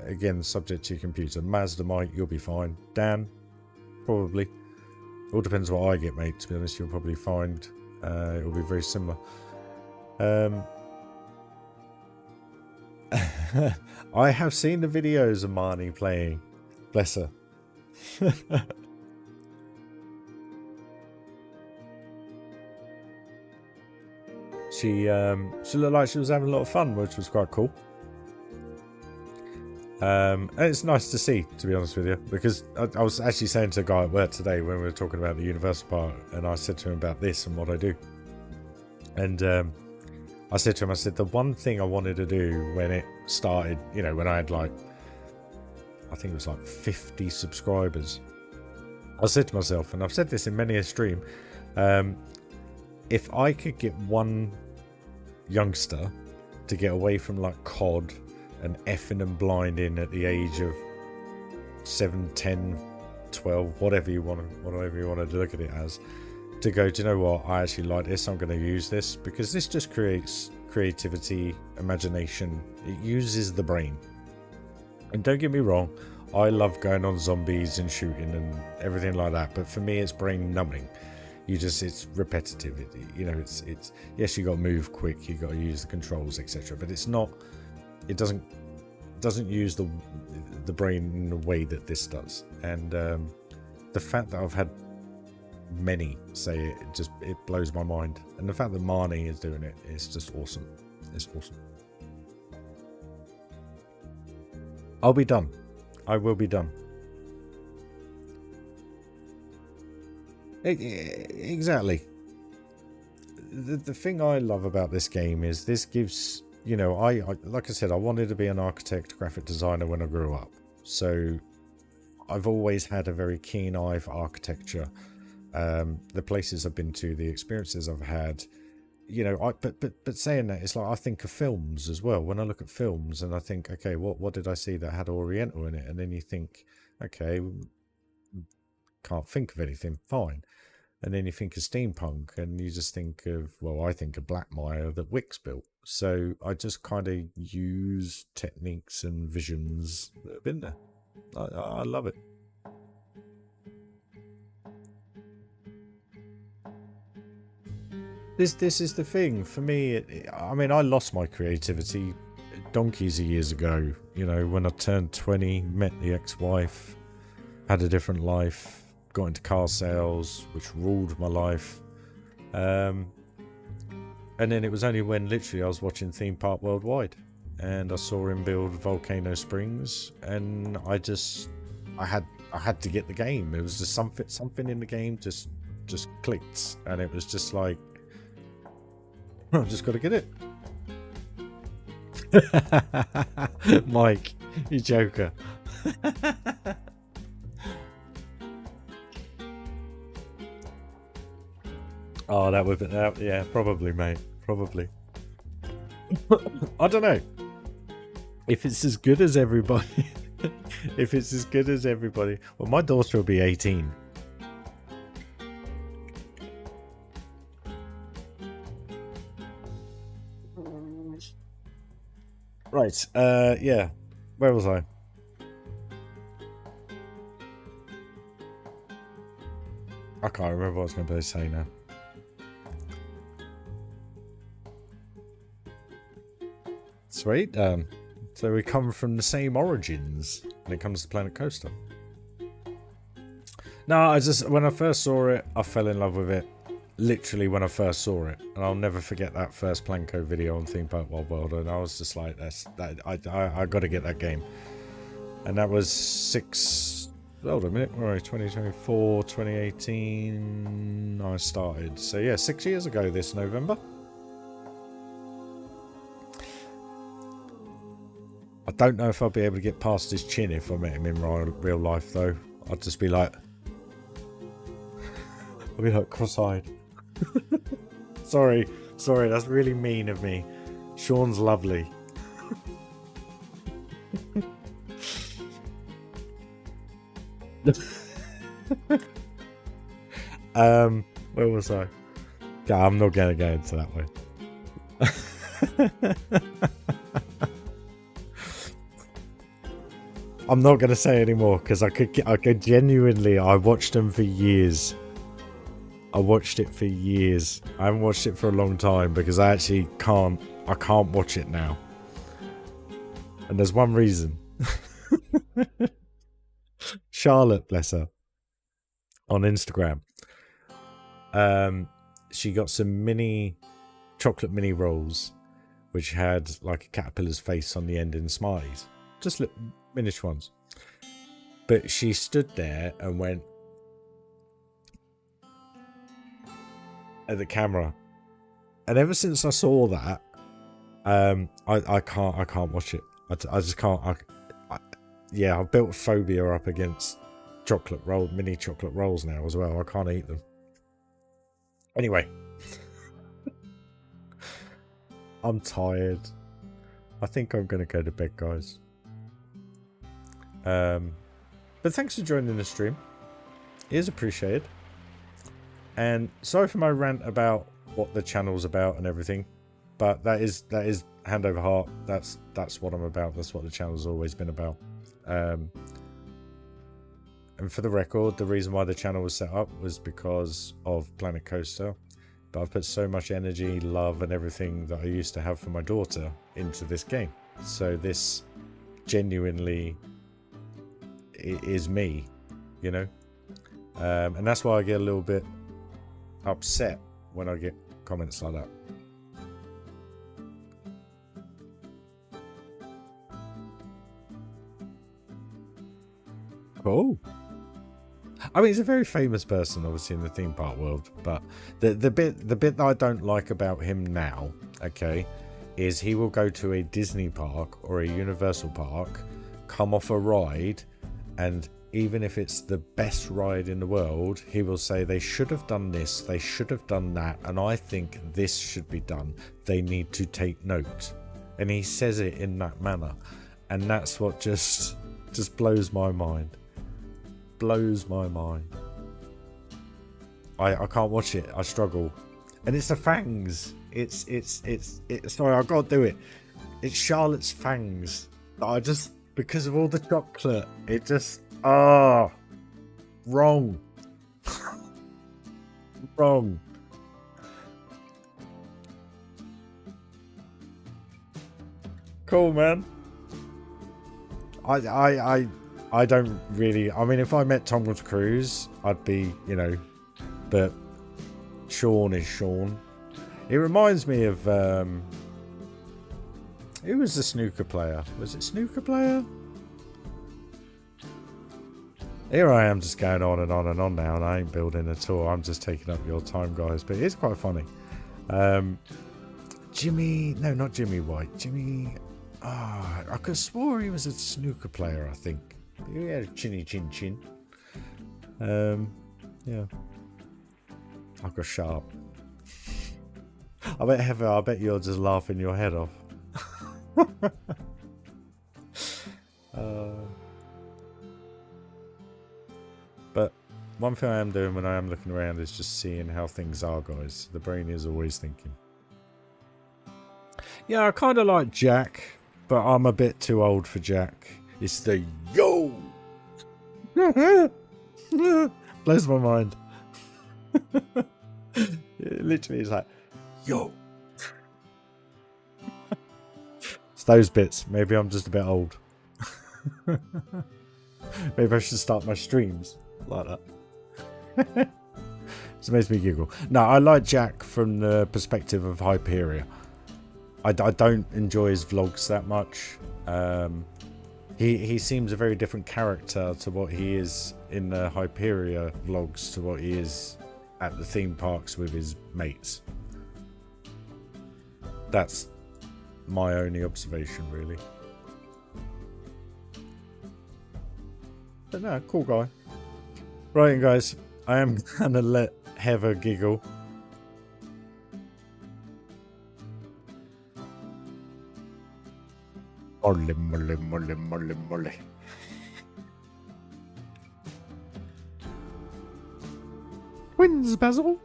again, subject to your computer. Mazda might, you'll be fine. Dan, probably. It all depends what I get, mate, to be honest. You'll probably find it will be very similar. I have seen the videos of Marnie playing. Bless her. She looked like she was having a lot of fun, which was quite cool. And it's nice to see, to be honest with you, because I was actually saying to a guy at work today when we were talking about the Universal Park, and I said to him about this and what I do. And I said to him, I said, the one thing I wanted to do when it started, you know, when I had like, I think it was like 50 subscribers, I said to myself, and I've said this in many a stream, if I could get one youngster to get away from like COD and effing and blinding at the age of 7, 10, 12, whatever you want to look at it as, to go, do you know what, I actually like this, I'm going to use this, because this just creates creativity, imagination, it uses the brain. And don't get me wrong, I love going on zombies and shooting and everything like that, but for me it's brain numbing. it's repetitive. You know, it's yes, you got to move quick, you got to use the controls, etc. But it's not. It doesn't use the brain in the way that this does. And the fact that I've had many say it blows my mind. And the fact that Marnie is doing it is just awesome. It's awesome. I'll be done. I will be done. Exactly. The thing I love about this game is this gives, you know, I like I said, I wanted to be an architect, graphic designer when I grew up. So I've always had a very keen eye for architecture. The places I've been to, the experiences I've had, you know, but saying that, it's like I think of films as well. When I look at films and I think, okay, what did I see that had Oriental in it? And then you think, okay, can't think of anything, fine. And then you think of steampunk and you just think of, well, I think of Blackmire that Wix built. So I just kind of use techniques and visions that have been there. I love it. This is the thing for me. I mean, I lost my creativity donkeys of years ago. You know, when I turned 20, met the ex-wife, had a different life, got into car sales, which ruled my life. And then it was only when literally I was watching Theme Park Worldwide and I saw him build Volcano Springs, and I had to get the game. It was just something in the game just clicked, and it was just like, I've just got to get it. Mike, you joker. Oh, that would be that. Yeah, probably, mate. Probably. I don't know if it's as good as everybody. If it's as good as everybody. Well, my daughter will be 18. Right. Yeah. Where was I? I can't remember what I was going to say now. Sweet. So we come from the same origins when it comes to Planet Coaster. No, when I first saw it, I fell in love with it. Literally when I first saw it, and I'll never forget that first Planko video on Theme Park World, and I was just like, I got to get that game. And that was hold on a minute, right, 2024, 2018, I started. So yeah, 6 years ago this November. I don't know if I'll be able to get past his chin if I met him in real life, though. I'd just be like, cross-eyed. Sorry, that's really mean of me. Sean's lovely. Where was I? Yeah, I'm not gonna go into that way. I'm not gonna say anymore because I could genuinely. I watched them for years. I watched it for years. I haven't watched it for a long time because I actually can't. I can't watch it now. And there's one reason. Charlotte, bless her, on Instagram. She got some chocolate mini rolls, which had like a caterpillar's face on the end in smileys, just miniature ones. But she stood there and went at the camera, and ever since I saw that, I can't watch it. I just can't. Yeah, I've built a phobia up against mini chocolate rolls now as well. I can't eat them. Anyway, I'm tired. I think I'm gonna go to bed, guys. But thanks for joining the stream. It is appreciated. And sorry for my rant about what the channel's about and everything, but that is hand over heart. That's what I'm about. That's what the channel's always been about. And And for the record, the reason why the channel was set up was because of Planet Coaster. But I've put so much energy, love, and everything that I used to have for my daughter into this game. So this genuinely is me, you know? And that's why I get a little bit upset when I get comments like that. Cool. I mean, he's a very famous person, obviously, in the theme park world. But the bit that I don't like about him now, okay, is he will go to a Disney park or a Universal park, come off a ride, and even if it's the best ride in the world, he will say they should have done this, they should have done that, and I think this should be done. They need to take note. And he says it in that manner, and that's what just blows my mind. Blows my mind. I can't watch it. I struggle. And it's the fangs. It's sorry, I've got to do it. It's Charlotte's fangs. I just, because of all the chocolate, it just, wrong. Wrong. Cool, man. I don't really, I mean, if I met Tom Cruise, I'd be, you know, but Sean is Sean. It reminds me of, who was the snooker player? Was it snooker player? Here I am just going on and on and on now, and I ain't building at all. I'm just taking up your time, guys, but it's quite funny. Jimmy, no, not Jimmy White. Jimmy, I could have swore he was a snooker player, I think. He had a chinny chin chin. Yeah. I got sharp. I bet Heather, I bet you're just laughing your head off. But one thing I am doing when I am looking around is just seeing how things are, guys. The brain is always thinking. Yeah, I kind of like Jack, but I'm a bit too old for Jack. It's the yo! Blows my mind. It literally is like, yo! It's those bits. Maybe I'm just a bit old. Maybe I should start my streams like that. It makes me giggle. No, I like Jack from the perspective of Hyperia. I don't enjoy his vlogs that much. He seems a very different character to what he is in the Hyperia vlogs to what he is at the theme parks with his mates. That's my only observation, really. But no, cool guy. Right, guys, I am gonna let Heather giggle. Molly, molly, molly, molly, molly. Twins, Basil.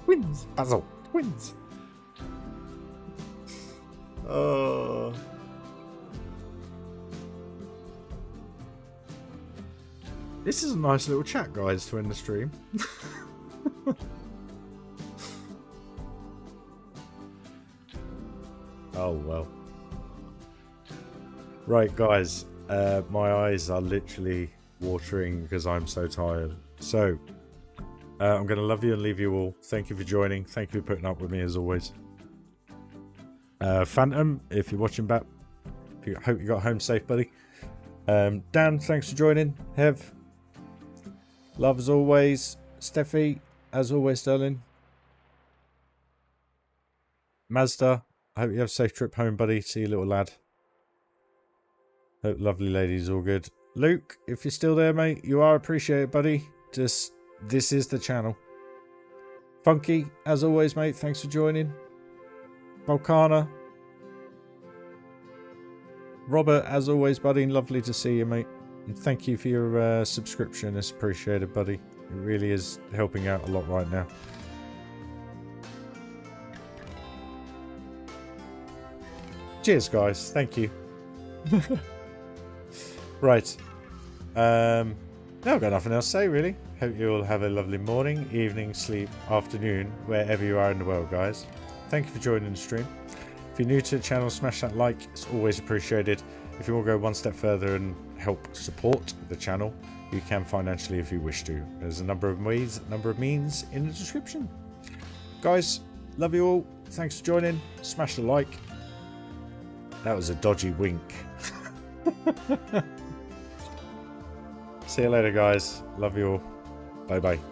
Twins, Basil. Twins. This is a nice little chat, guys, to end the stream. Oh, well. Right, guys. My eyes are literally watering because I'm so tired. So, I'm going to love you and leave you all. Thank you for joining. Thank you for putting up with me, as always. Phantom, if you're watching back, hope you got home safe, buddy. Dan, thanks for joining. Hev, love as always. Steffi, as always, darling. Mazda, I hope you have a safe trip home, buddy. See you, little lad. Hope lovely lady's all good. Luke, if you're still there, mate, you are appreciated, buddy. Just, this is the channel. Funky, as always, mate, thanks for joining. Volcana. Robert, as always, buddy, lovely to see you, mate. And thank you for your subscription. It's appreciated, buddy. It really is helping out a lot right now. Cheers, guys. Thank you. Right. No, I've got nothing else to say, really. Hope you all have a lovely morning, evening, sleep, afternoon, wherever you are in the world, guys. Thank you for joining the stream. If you're new to the channel, smash that like. It's always appreciated. If you want to go one step further and help support the channel, you can financially if you wish to. There's a number of ways, a number of means in the description. Guys, love you all. Thanks for joining. Smash the like. That was a dodgy wink. See you later, guys. Love you all. Bye bye.